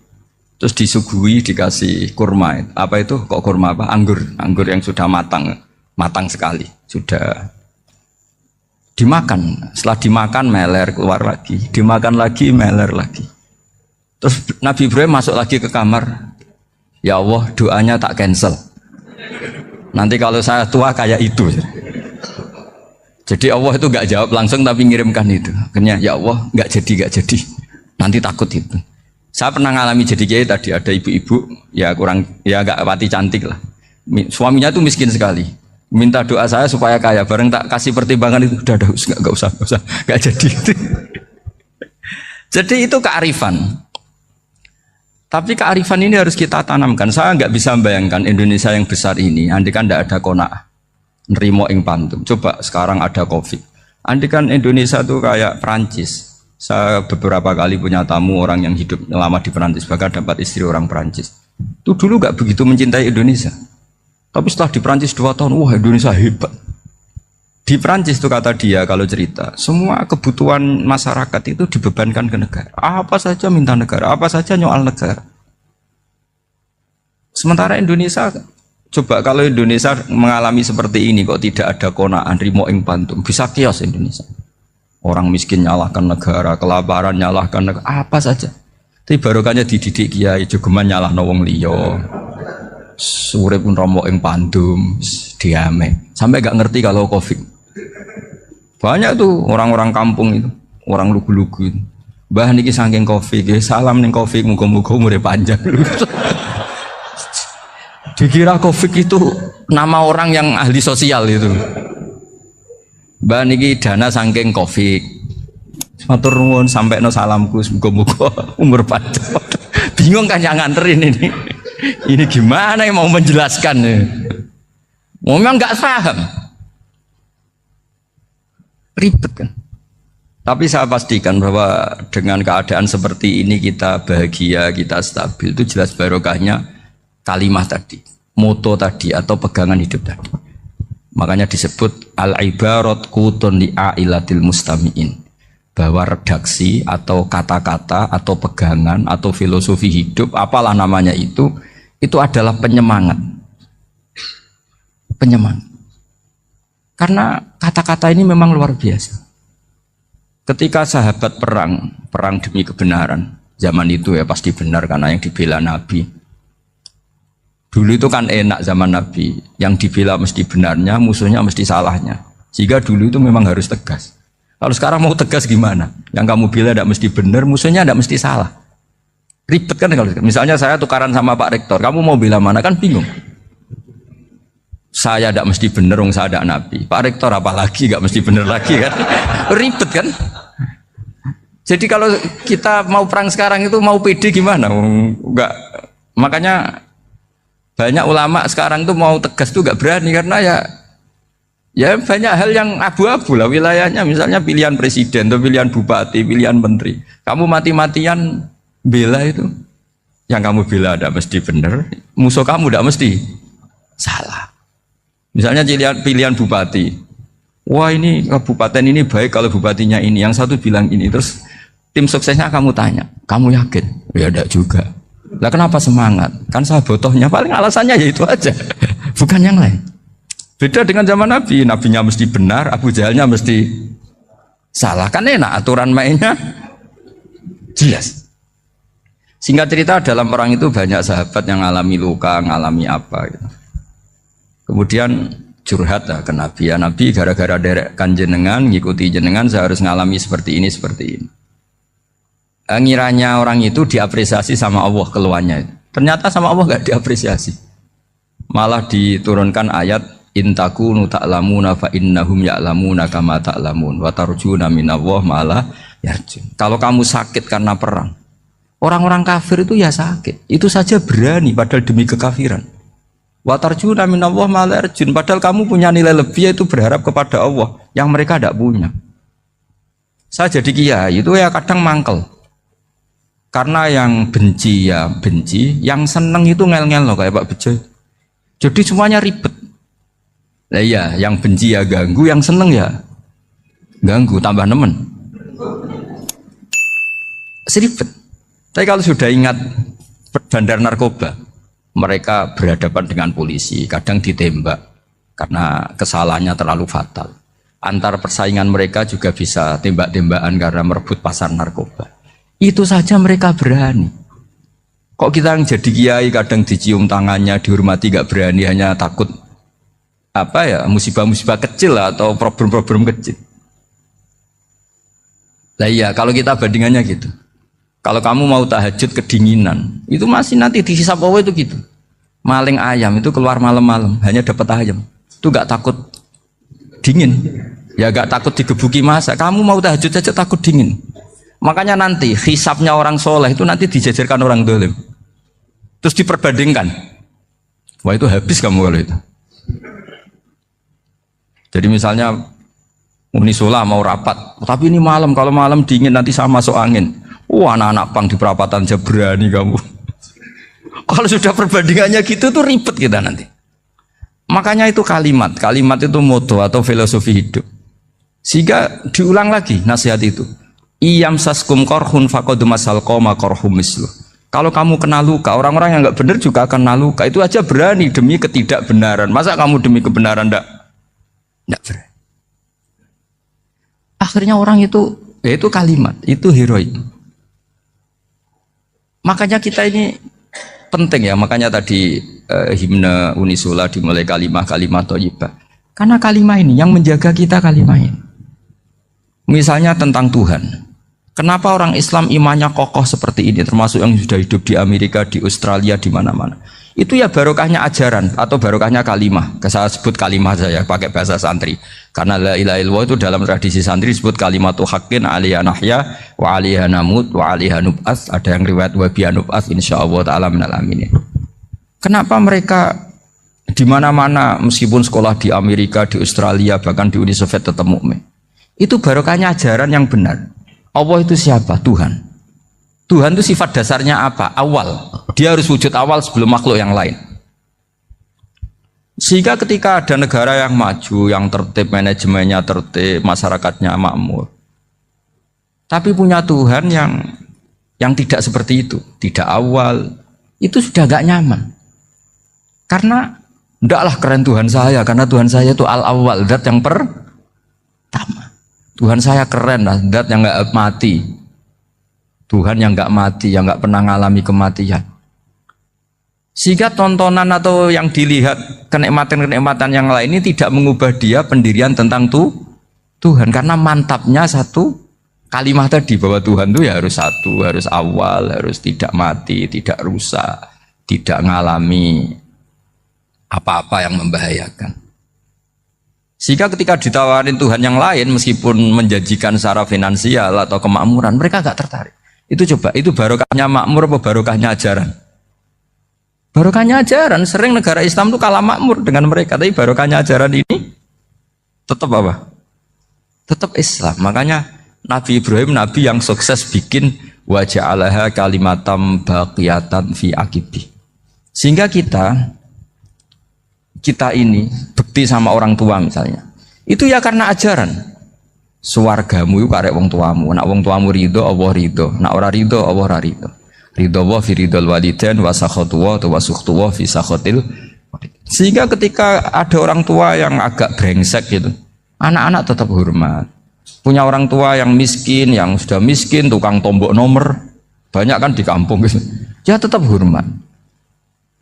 Terus disuguhi dikasih kurma. Apa itu? Kok kurma apa? Anggur yang sudah matang sekali. Sudah dimakan. Setelah dimakan meler keluar lagi. Dimakan lagi meler lagi. Terus Nabi Ibrahim masuk lagi ke kamar. Ya Allah doanya tak cancel. Nanti kalau saya tua kayak itu. Jadi Allah itu nggak jawab langsung tapi ngirimkan itu. Akhirnya ya Allah nggak jadi. Nanti takut itu. Saya pernah ngalami jadi kiai tadi, ada ibu-ibu ya kurang ya nggak pati cantik lah. Suaminya tuh miskin sekali. Minta doa saya supaya kaya. Bareng tak kasih pertimbangan itu udah nggak usah nggak jadi. Jadi itu kearifan. Tapi kearifan ini harus kita tanamkan. Saya nggak bisa membayangkan Indonesia yang besar ini, andai kan tidak ada qanaah, nerimo ing pantum. Coba sekarang ada Covid. Andai kan Indonesia tuh kayak Perancis. Saya beberapa kali punya tamu orang yang hidup lama di Perancis, bahkan dapat istri orang Perancis. Itu dulu nggak begitu mencintai Indonesia. Tapi setelah di Perancis 2 tahun, wah Indonesia hebat. Di Perancis itu kata dia kalau cerita, semua kebutuhan masyarakat itu dibebankan ke negara. Apa saja minta negara, apa saja nyoal negara. Sementara Indonesia, coba kalau Indonesia mengalami seperti ini kok tidak ada qanaah rimo ing pantum, bisa kios Indonesia. Orang miskin nyalahkan negara, kelaparan nyalahkan negara, apa saja. Tapi barokahnya dididik kiai, jogeman nyalahno wong liya. Urip pun romo ing pandum, diame. Sampai gak ngerti kalau Covid. Banyak tuh orang-orang kampung itu, orang lugu-lugu itu. Mbah niki saking Covid, salam ning Covid, muga-muga umure panjang. Dikira Covid itu nama orang yang ahli sosial itu. Mbah niki dana saking Covid. Matur nuwun sampekno salamku, muga-muga umur panjang. Bingung kan yang nganterin ini. Ini gimana yang mau menjelaskan? Memang nggak paham. Ribet kan. Tapi saya pastikan bahwa dengan keadaan seperti ini kita bahagia, kita stabil, itu jelas barokahnya kalimat tadi, moto tadi atau pegangan hidup tadi. Makanya disebut al-ibarat qutun li'ailatil mustami'in, bahwa redaksi atau kata-kata atau pegangan atau filosofi hidup, apalah namanya itu adalah penyemangat. Penyemangat. Karena kata-kata ini memang luar biasa. Ketika sahabat perang demi kebenaran, zaman itu ya pasti benar karena yang dibela Nabi. Dulu itu kan enak zaman Nabi, yang dibela mesti benarnya, musuhnya mesti salahnya. Sehingga dulu itu memang harus tegas. Kalau sekarang mau tegas gimana? Yang kamu bela tidak mesti benar, musuhnya tidak mesti salah. Ribet kan kalau misalnya saya tukaran sama Pak Rektor, kamu mau bela mana kan bingung. Saya tidak mesti benar, saya tidak Nabi. Pak Rektor apalagi nggak mesti benar lagi kan? Ribet kan? Jadi kalau kita mau perang sekarang itu mau pede gimana? Enggak. Makanya banyak ulama sekarang tuh mau tegas tuh nggak berani karena ya banyak hal yang abu-abu lah wilayahnya. Misalnya pilihan presiden, atau pilihan bupati, pilihan menteri. Kamu mati-matian bela itu, yang kamu bela tidak mesti benar, musuh kamu tidak mesti salah. Misalnya pilihan bupati, wah ini kabupaten ini baik kalau bupatinya ini, yang satu bilang ini, terus tim suksesnya kamu tanya, kamu yakin? Ya tidak juga. Lah kenapa semangat? Kan saya botohnya, paling alasannya ya itu aja, bukan yang lain. Beda dengan zaman Nabi, nabinya mesti benar, Abu Jahalnya mesti salah, kan enak aturan mainnya jelas. Singkat cerita dalam perang itu banyak sahabat yang ngalami luka, ngalami apa gitu. Kemudian curhat ke Nabi, ya Nabi gara-gara derekkan jenengan, ngikuti jenengan saya harus ngalami seperti ini. Ngiranya orang itu diapresiasi sama Allah keluarnya. Ternyata sama Allah gak diapresiasi. Malah diturunkan ayat intakunu ta'lamuna fa innahum ya'lamuna kama ta'lamun wa tarjuna minallah malah yarjun. Kalau kamu sakit karena perang, orang-orang kafir itu ya sakit. Itu saja berani padahal demi kekafiran. Wa tarjuna minallah ma la yarjun, padahal kamu punya nilai lebih yaitu berharap kepada Allah yang mereka tidak punya. Saya jadi kiai itu ya kadang mangkel. Karena yang benci ya benci, yang seneng itu ngel-ngel loh kayak Pak Bejo. Jadi semuanya ribet. Nah iya, yang benci ya ganggu, yang seneng ya ganggu, tambah nemen. Seribet. Tapi kalau sudah ingat bandar narkoba, mereka berhadapan dengan polisi, kadang ditembak karena kesalahannya terlalu fatal. Antar persaingan mereka juga bisa tembak-tembakan karena merebut pasar narkoba. Itu saja mereka berani. Kok kita yang jadi kiai kadang dicium tangannya, dihormati gak berani, hanya takut apa ya, musibah-musibah kecil lah, atau problem-problem kecil. Lah iya, kalau kita bandingannya gitu. Kalau kamu mau tahajud kedinginan, itu masih nanti dihisab Allah itu gitu. Maling ayam itu keluar malam-malam, hanya dapat ayam. Itu gak takut dingin. Ya gak takut digebuki masa. Kamu mau tahajud saja takut dingin. Makanya nanti hisabnya orang soleh itu nanti dijajarkan orang dolim. Terus diperbandingkan. Wah itu habis kamu kalau itu. Jadi misalnya Unisula mau rapat, tapi ini malam, kalau malam dingin nanti sama masuk angin. Wah anak-anak pang di perapatan aja berani kamu. Kalau sudah perbandingannya gitu tuh ribet kita nanti. Makanya itu kalimat itu moto atau filosofi hidup. Sehingga diulang lagi nasihat itu. Iyam saskum korhun fakodu masal koma korhum mislu. Kalau kamu kena luka, orang-orang yang nggak benar juga akan kena luka. Itu aja berani demi ketidakbenaran. Masa kamu demi kebenaran nggak berani? Akhirnya orang itu, ya itu kalimat, itu heroik. Makanya kita ini penting ya. Makanya tadi himne Unisula dimulai kalimat thayyibah. Karena kalimat ini yang menjaga kita kalimat ini. Misalnya tentang Tuhan. Kenapa orang Islam imannya kokoh seperti ini, termasuk yang sudah hidup di Amerika, di Australia, di mana-mana. Itu ya barokahnya ajaran atau barokahnya kalimah. Saya sebut kalimah saya pakai bahasa santri. Karena la ilaha illallah itu dalam tradisi santri disebut kalimatu haqqin alaiha nahya wa alaiha namut wa alaiha nub'ats. Ada yang riwayat wa biha nub'ats insyaallah taala minal aminin. Kenapa mereka di mana-mana meskipun sekolah di Amerika, di Australia, bahkan di Uni Soviet tetap mukmin? Itu barokahnya ajaran yang benar. Allah itu siapa? Tuhan. Tuhan itu sifat dasarnya apa? Awal. Dia harus wujud awal sebelum makhluk yang lain. Sehingga ketika ada negara yang maju, yang tertib, manajemennya tertib, masyarakatnya makmur, tapi punya Tuhan yang tidak seperti itu, tidak awal, itu sudah gak nyaman. Karena ndaklah keren Tuhan saya, karena Tuhan saya itu al-awwal, zat yang pertama. Tuhan saya keren lah, zat yang nggak mati. Tuhan yang nggak mati, yang nggak pernah mengalami kematian. Sehingga tontonan atau yang dilihat kenikmatan-kenikmatan yang lain ini tidak mengubah dia pendirian tentang Tuhan. Karena mantapnya satu kalimat tadi bahwa Tuhan itu ya harus satu, harus awal, harus tidak mati, tidak rusak, tidak mengalami apa-apa yang membahayakan. Sehingga ketika ditawarin Tuhan yang lain, meskipun menjanjikan secara finansial atau kemakmuran, mereka gak tertarik. Itu coba, itu barokahnya makmur apa barokahnya ajaran? Barokahnya ajaran. Sering negara Islam itu kalah makmur dengan mereka, tapi barokahnya ajaran ini tetap apa? Tetap Islam. Makanya Nabi Ibrahim, Nabi yang sukses bikin wa ja'alaha kalimatam baqiyatan fi aqibi. Sehingga kita ini bekti sama orang tua misalnya, itu ya karena ajaran. Suwargamu itu karek wong tuamu. Nak wong tuamu ridho, Allah ridho. Nak ora ridho, Allah ora ridho. Ridho wa fi ridhol walidain wa sakhatu wa sukhtu wa fi sakhatil. Sehingga ketika ada orang tua yang agak brengsek gitu, anak-anak tetap hormat. Punya orang tua yang miskin, yang sudah miskin, tukang tombok nomor, banyak kan di kampung gitu. Ya tetap hormat.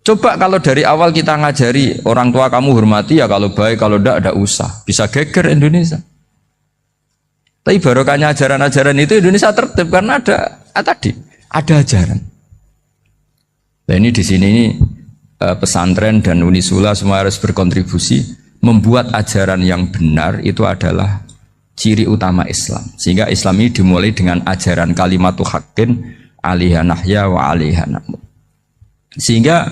Coba kalau dari awal kita ngajari orang tua kamu hormati ya, kalau baik, kalau tidak usah. Bisa geger Indonesia. Tapi barokahnya ajaran-ajaran itu Indonesia tertib karena ada ajaran. Nah ini di sini pesantren dan Unisula semua harus berkontribusi membuat ajaran yang benar itu adalah ciri utama Islam. Sehingga Islam ini dimulai dengan ajaran kalimatu haqqin alaiha nahya wa alaiha namut. Sehingga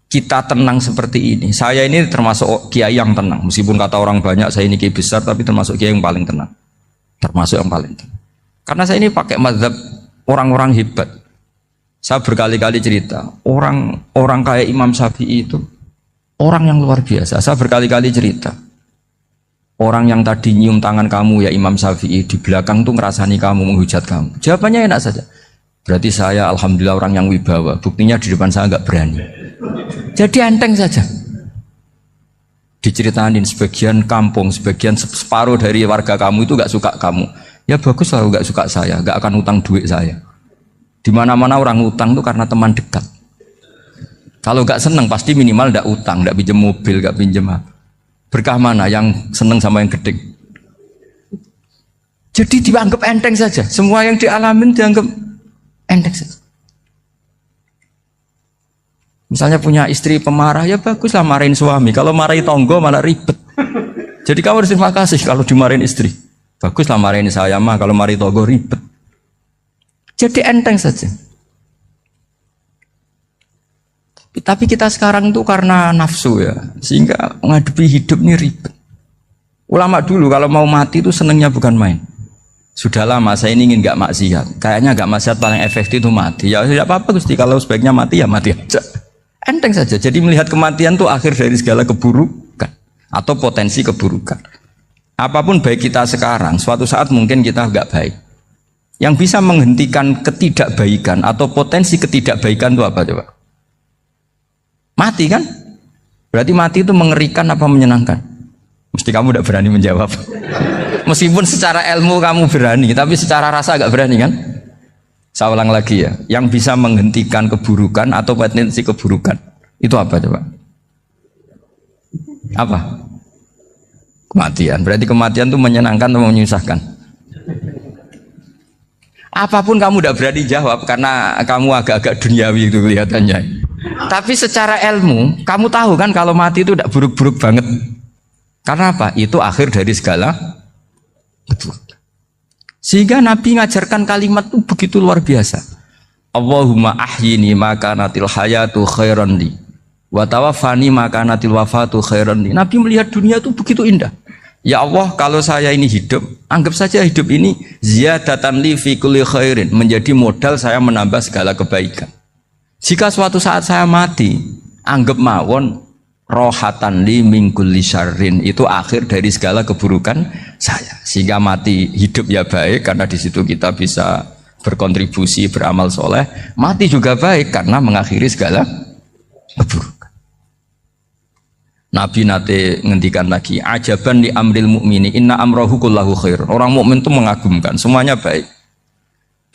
kita tenang seperti ini. Saya ini termasuk kiai yang tenang. Meskipun kata orang banyak saya ini kiai besar, tapi termasuk kiai yang paling tenang. Termasuk yang paling tenang. Karena saya ini pakai mazhab orang-orang hebat. Saya berkali-kali cerita, orang kayak Imam Syafi'i itu orang yang luar biasa. Saya berkali-kali cerita, orang yang tadi nyium tangan kamu ya Imam Syafi'i, di belakang tuh ngerasani kamu, menghujat kamu. Jawabannya enak saja. Berarti saya alhamdulillah orang yang wibawa. Buktinya di depan saya nggak berani. Jadi enteng saja. Diceritain sebagian kampung, sebagian separuh dari warga kamu itu nggak suka kamu. Ya bagus lah nggak suka saya, nggak akan utang duit saya. Di mana-mana orang utang itu karena teman dekat. Kalau nggak seneng pasti minimal nggak utang, nggak pinjam mobil, nggak pinjam apa. Berkah mana yang seneng sama yang gede? Jadi dianggap enteng saja. Semua yang dialamin dianggap enteng saja. Misalnya punya istri pemarah, ya baguslah marahin suami. Kalau marahin tonggo malah ribet. Jadi kamu harus terima kasih kalau dimarahin istri. Baguslah marahin saya mah, kalau marahin tonggo ribet. Jadi enteng saja. Tapi kita sekarang tuh karena nafsu ya, sehingga menghadapi hidup ini ribet. Ulama dulu kalau mau mati itu senengnya bukan main. Sudah lama saya ini ingin gak maksiat. Kayaknya gak maksiat paling efektif itu mati. Ya tidak apa-apa Gusti, kalau sebaiknya mati ya mati aja. Enteng saja. Jadi melihat kematian itu akhir dari segala keburukan atau potensi keburukan. Apapun baik kita sekarang, suatu saat mungkin kita gak baik. Yang bisa menghentikan ketidakbaikan atau potensi ketidakbaikan itu apa coba? Mati kan? Berarti mati itu mengerikan apa menyenangkan? Mesti kamu tidak berani menjawab. Meskipun secara ilmu kamu berani, tapi secara rasa agak berani kan? Saya ulang lagi ya, yang bisa menghentikan keburukan atau potensi keburukan itu apa coba? Apa? Kematian. Berarti kematian itu menyenangkan atau menyusahkan? Apapun kamu tidak berani jawab karena kamu agak-agak duniawi itu kelihatannya. Tapi secara ilmu, kamu tahu kan kalau mati itu tidak buruk-buruk banget. Karena apa? Itu akhir dari segala keburukan. Sehingga Nabi ngajarkan kalimat itu begitu luar biasa. Allahumma ahyini maka natil hayatu khairan li wa tawaffani maka natil wafatu khairan li. Nabi melihat dunia itu begitu indah. Ya Allah, kalau saya ini hidup, anggap saja hidup ini ziyadatan li fi kulli khairin, menjadi modal saya menambah segala kebaikan. Jika suatu saat saya mati, anggap mawon rohatan li min kulli syarrin, itu akhir dari segala keburukan saya. Sehingga mati hidup ya baik karena di situ kita bisa berkontribusi beramal soleh. Mati juga baik karena mengakhiri segala keburukan. Nabi nate ngendikan lagi, ajaban li amril mu'mini inna amrahu kullahu khair. Orang mukmin itu mengagumkan, semuanya baik.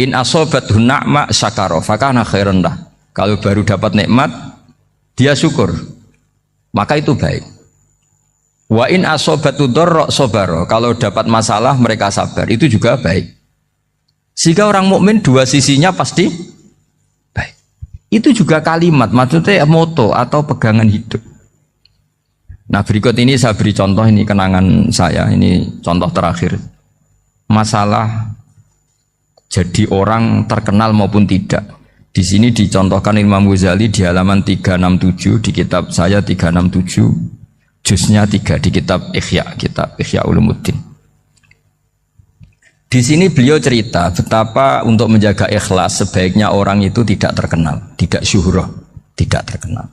In asobathu na'ma syakara fakana khairan lah. Kalau baru dapat nikmat, dia syukur, maka itu baik. Wa in asobatu dharra sabara. Kalau dapat masalah mereka sabar, itu juga baik. Sehingga orang mukmin dua sisinya pasti baik. Itu juga kalimat, maksudnya moto atau pegangan hidup. Nah berikut ini saya beri contoh, ini kenangan saya, ini contoh terakhir. Masalah jadi orang terkenal maupun tidak. Di sini dicontohkan Imam Ghazali di halaman 367 di kitab saya 367, juznya 3 di kitab Ihya Ulumuddin. Di sini beliau cerita betapa untuk menjaga ikhlas sebaiknya orang itu tidak terkenal, tidak syuhrah, tidak terkenal.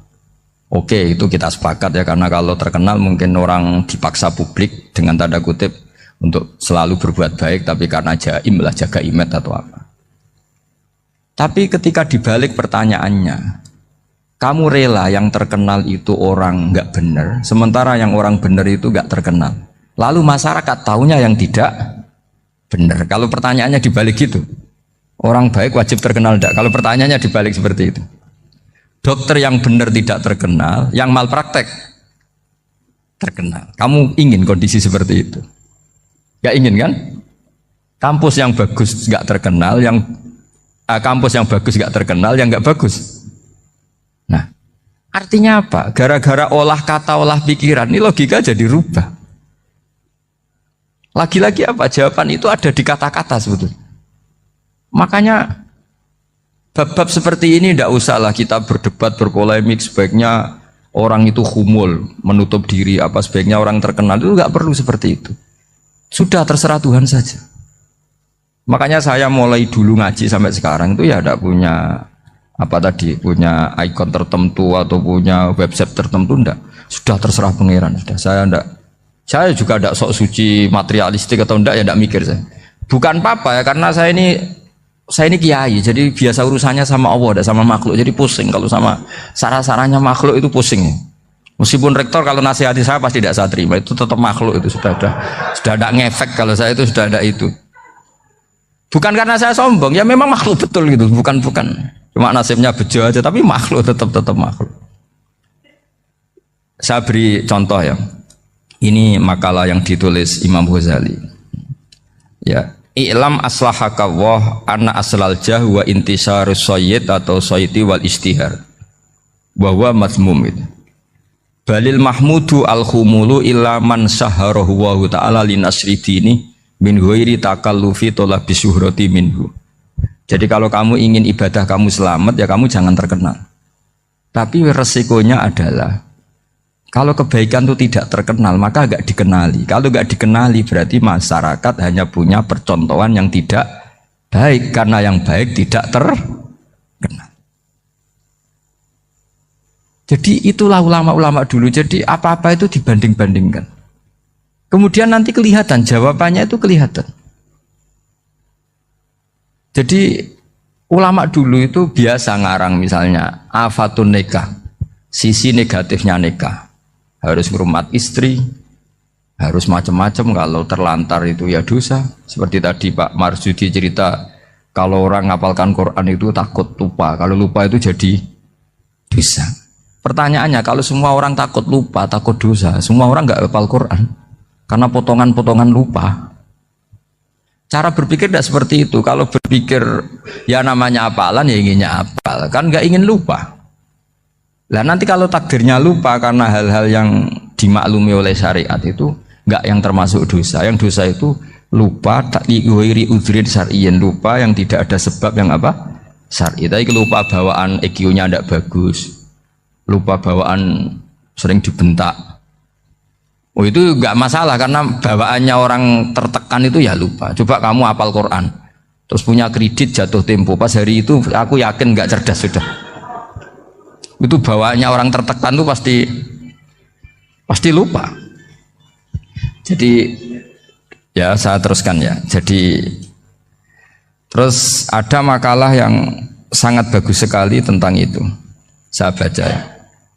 Oke, itu kita sepakat ya, karena kalau terkenal mungkin orang dipaksa publik dengan tanda kutip untuk selalu berbuat baik, tapi karena jaim lah, jaga image atau apa. Tapi ketika dibalik pertanyaannya, kamu rela yang terkenal itu orang nggak benar, sementara yang orang benar itu nggak terkenal. Lalu masyarakat taunya yang tidak benar. Kalau pertanyaannya dibalik gitu, orang baik wajib terkenal enggak? Kalau pertanyaannya dibalik seperti itu. Dokter yang benar tidak terkenal, yang malpraktek terkenal. Kamu ingin kondisi seperti itu? Gak ingin kan? Kampus yang bagus gak terkenal, kampus yang bagus gak terkenal, yang gak bagus. Nah, artinya apa? Gara-gara olah kata, olah pikiran, ini logika jadi rubah. Lagi-lagi apa? Jawaban itu ada di kata-kata sebetulnya. Makanya bab-bab seperti ini tidak usahlah kita berdebat, berpolemik. Sebaiknya orang itu humul, menutup diri, apa sebaiknya orang terkenal, itu nggak perlu seperti itu. Sudah terserah Tuhan saja. Makanya saya mulai dulu ngaji sampai sekarang itu ya tidak punya punya ikon tertentu atau punya website tertentu, enggak. Sudah terserah pangeran. Sudah saya juga tidak sok suci materialistik atau enggak, ya tidak mikir saya. Bukan apa-apa ya, karena saya ini kiai, jadi biasa urusannya sama Allah, tidak sama makhluk. Jadi pusing kalau sama sarah-sarahnya makhluk itu pusing. Meskipun rektor kalau nasihati saya pasti tidak saya terima, itu tetap makhluk, itu sudah ada ngefek kalau saya itu sudah ada itu. Bukan karena saya sombong, ya memang makhluk betul gitu, bukan cuma nasibnya bejo aja, tapi makhluk tetap makhluk. Saya beri contoh ya. Ini makalah yang ditulis Imam Ghazali. Ya, i'lam aslahaka Allah anna aslal jah wa intisarus sayyid atau sayyidi wal istihar. Wa huwa mazmum itu. Balil mahmudu al khumulu illa man saharahu wa ta'ala linasri dini min ghairi takallufi talabi syuhrati minhu. Jadi kalau kamu ingin ibadah kamu selamat ya kamu jangan terkenal. Tapi resikonya adalah kalau kebaikan itu tidak terkenal maka enggak dikenali. Kalau enggak dikenali berarti masyarakat hanya punya percontohan yang tidak baik karena yang baik tidak terkenal. Jadi itulah ulama-ulama dulu. Jadi apa-apa itu dibanding-bandingkan. Kemudian nanti kelihatan jawabannya itu kelihatan. Jadi ulama dulu itu biasa ngarang misalnya afatun nikah, sisi negatifnya nikah. Harus ngurmat istri, harus macam-macam, kalau terlantar itu ya dosa. Seperti tadi Pak Marsudi cerita, kalau orang ngapalkan Quran itu takut lupa, kalau lupa itu jadi dosa. Pertanyaannya, kalau semua orang takut lupa, takut dosa, semua orang nggak hafal Quran karena potongan-potongan lupa. Cara berpikir tidak seperti itu. Kalau berpikir ya namanya hafalan ya inginnya hafal, kan nggak ingin lupa. Lah nanti kalau takdirnya lupa karena hal-hal yang dimaklumi oleh syariat itu enggak yang termasuk dosa. Yang dosa itu lupa takliwiri udhrin syar'iyyan, lupa yang tidak ada sebab yang apa? Syar'i. Tapi lupa bawaan EQ-nya tidak bagus. Lupa bawaan sering dibentak. Oh itu enggak masalah karena bawaannya orang tertekan itu ya lupa. Coba kamu hafal Quran. Terus punya kredit jatuh tempo. Pas hari itu aku yakin enggak cerdas sudah. Itu bawaannya orang tertekan tuh pasti lupa. Jadi ya saya teruskan ya. Jadi terus ada makalah yang sangat bagus sekali tentang itu. Saya baca ya.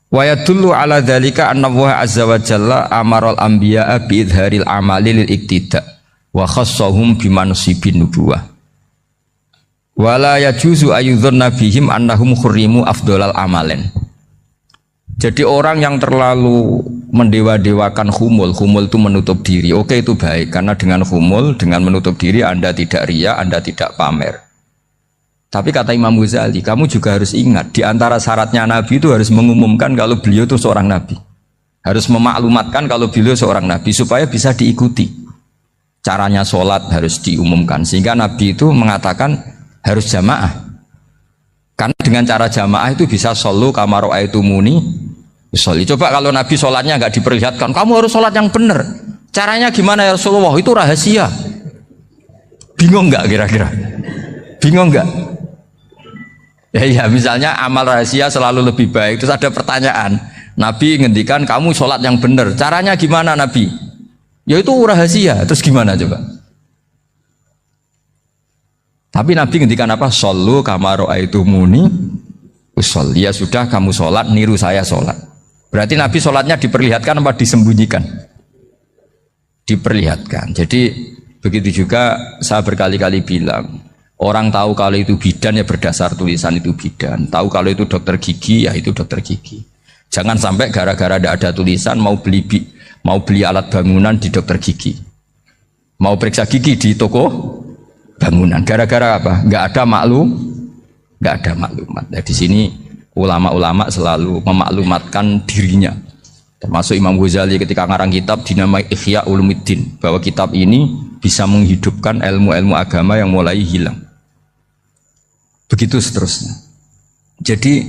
Wa yadullu ala dzalika anna Allah azza wa jalla amaral anbiya'a bi idharil amali lil iktida wa khassahum bi mansibin nubuwah. Wala yajuzu ayyudhanna bihim annahum khurrimu afdolal amalen. Jadi orang yang terlalu mendewa-dewakan khumul itu menutup diri. Oke itu baik karena dengan khumul, dengan menutup diri Anda tidak riya, Anda tidak pamer. Tapi kata Imam Ghazali, kamu juga harus ingat di antara syaratnya Nabi itu harus mengumumkan kalau beliau itu seorang Nabi. Harus memaklumatkan kalau beliau seorang Nabi supaya bisa diikuti. Caranya sholat harus diumumkan sehingga Nabi itu mengatakan harus jamaah. Karena dengan cara jamaah itu bisa shollu kama ra'aitumuni usolli. Coba kalau Nabi sholatnya nggak diperlihatkan, kamu harus sholat yang benar. Caranya gimana ya Rasulullah? Itu rahasia. Bingung nggak kira-kira? Bingung nggak? Ya misalnya amal rahasia selalu lebih baik. Terus ada pertanyaan, Nabi ngendikan kamu sholat yang benar. Caranya gimana Nabi? Ya itu rahasia. Terus gimana coba? Tapi Nabi ngendikan apa? Shollu kama ra'aitumuni usolli. Ya sudah kamu sholat, niru saya sholat. Berarti Nabi sholatnya diperlihatkan apa disembunyikan? Diperlihatkan. Jadi begitu juga saya berkali-kali bilang, orang tahu kalau itu bidan ya berdasar tulisan itu bidan. Tahu kalau itu dokter gigi ya itu dokter gigi. Jangan sampai gara-gara tidak ada tulisan mau beli alat bangunan di dokter gigi, mau periksa gigi di toko bangunan. Gara-gara apa? Nggak ada maklumat. Nah, di sini ulama-ulama selalu memaklumatkan dirinya. Termasuk Imam Ghazali ketika ngarang kitab dinamai Ihya Ulumuddin, bahwa kitab ini bisa menghidupkan ilmu-ilmu agama yang mulai hilang. Begitu seterusnya. Jadi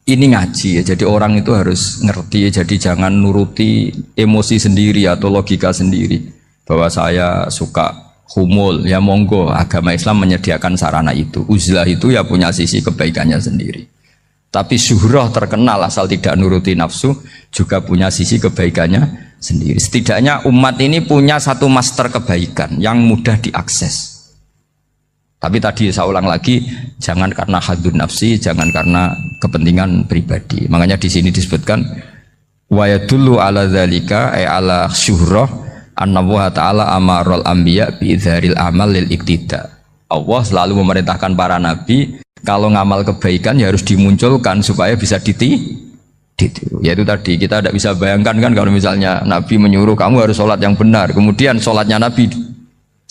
ini ngaji ya. Jadi orang itu harus ngerti ya. Jadi jangan nuruti emosi sendiri atau logika sendiri. Bahwa saya suka humul, ya monggo, agama Islam menyediakan sarana itu. Uzlah itu ya punya sisi kebaikannya sendiri. Tapi syuhrah terkenal asal tidak nuruti nafsu juga punya sisi kebaikannya sendiri. Setidaknya umat ini punya satu master kebaikan yang mudah diakses. Tapi tadi saya ulang lagi, jangan karena hadun nafsi, jangan karena kepentingan pribadi. Makanya di sini disebutkan wa yadullu ala dzalika ay ala syuhrah anna Allah ta'ala amarul anbiya bi idharil amal lil iktida. Allah selalu memerintahkan para nabi kalau ngamal kebaikan ya harus dimunculkan supaya bisa Yaitu tadi kita tidak bisa bayangkan kan kalau misalnya Nabi menyuruh kamu harus sholat yang benar, kemudian sholatnya Nabi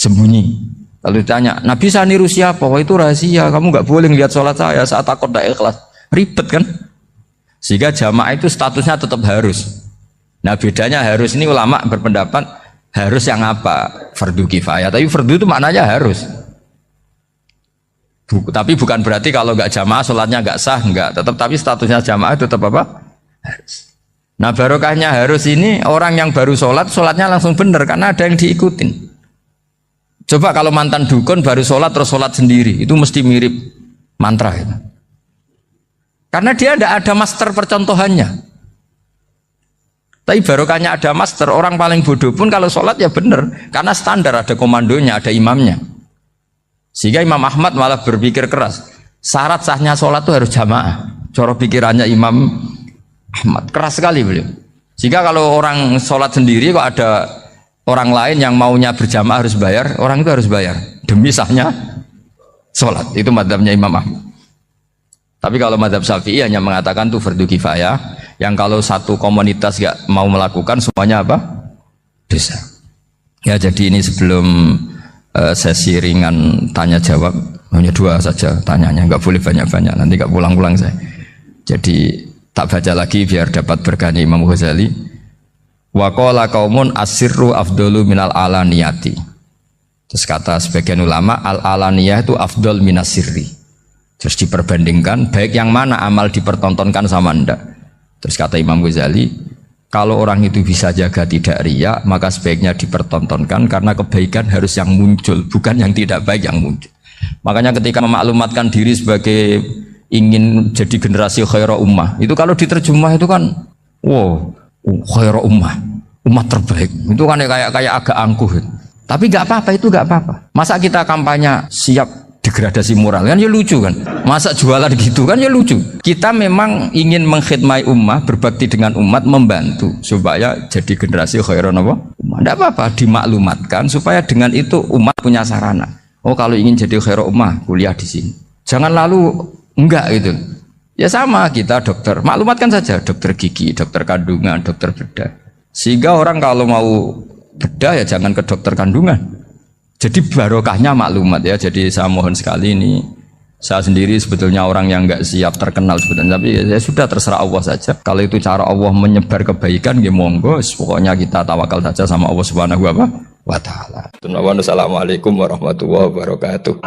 sembunyi. Lalu ditanya, Nabi saya niru siapa? Wah itu rahasia, kamu nggak boleh lihat sholat saya saat takut tidak ikhlas. Ribet kan? Sehingga jamaah itu statusnya tetap harus. Nah bedanya harus ini ulama berpendapat harus yang apa? Fardu kifayah. Tapi fardu itu maknanya harus. Tapi bukan berarti kalau nggak jamaah sholatnya nggak sah, nggak. Tetap tapi statusnya jamaah tetap apa? Harus. Nah barokahnya harus ini orang yang baru sholat, sholatnya langsung benar karena ada yang diikutin. Coba kalau mantan dukun baru sholat terus sholat sendiri, itu mesti mirip mantra gitu. Karena dia tidak ada master percontohannya. Tapi barokahnya ada master, orang paling bodoh pun kalau sholat ya benar, karena standar ada komandonya, ada imamnya. Sehingga Imam Ahmad malah berpikir keras, syarat sahnya sholat itu harus jamaah. Cara pikirannya Imam Ahmad keras sekali beliau. Sehingga kalau orang sholat sendiri kok ada orang lain yang maunya berjamaah harus bayar, orang itu harus bayar demi sahnya sholat. Itu madzhabnya Imam Ahmad. Tapi kalau madzhab Syafi'i hanya mengatakan itu fardu kifayah, yang kalau satu komunitas gak mau melakukan semuanya apa? Dosa. Ya jadi ini sebelum sesi ringan tanya jawab, hanya 2 saja tanyanya, nggak boleh banyak-banyak, nanti nggak pulang-pulang saya. Jadi tak baca lagi biar dapat berkani Imam Ghazali. Wa qala qaumun asirru afdalu minal alaniyati. Terus kata sebagian ulama al alaniyah itu afdal minas sirri. Terus diperbandingkan baik yang mana amal dipertontonkan sama ndak. Terus kata Imam Ghazali, kalau orang itu bisa jaga tidak riya, maka sebaiknya dipertontonkan karena kebaikan harus yang muncul, bukan yang tidak baik yang muncul. Makanya ketika memaklumatkan diri sebagai ingin jadi generasi khairah ummah, itu kalau diterjemah itu kan wow, khairah ummah, umat terbaik. Itu kan kayak agak angkuh. Tapi nggak apa-apa, itu nggak apa-apa. Masa kita kampanye siap degradasi moral kan ya lucu kan, masa jualan gitu kan ya lucu. Kita memang ingin mengkhidmati ummah, berbakti dengan umat, membantu supaya jadi generasi khairun apa? Ummah. Tidak apa-apa dimaklumatkan supaya dengan itu umat punya sarana. Oh kalau ingin jadi khairun ummah kuliah di sini. Jangan lalu enggak gitu. Ya sama kita dokter, maklumatkan saja dokter gigi, dokter kandungan, dokter bedah. Sehingga orang kalau mau bedah ya jangan ke dokter kandungan. Jadi barokahnya maklumat ya. Jadi saya mohon sekali ini, saya sendiri sebetulnya orang yang nggak siap terkenal sebetulnya, tapi ya sudah terserah Allah saja. Kalau itu cara Allah menyebar kebaikan, ya monggo. Pokoknya kita tawakal saja sama Allah Subhanahu wa Ta'ala. Assalamualaikum warahmatullahi wabarakatuh.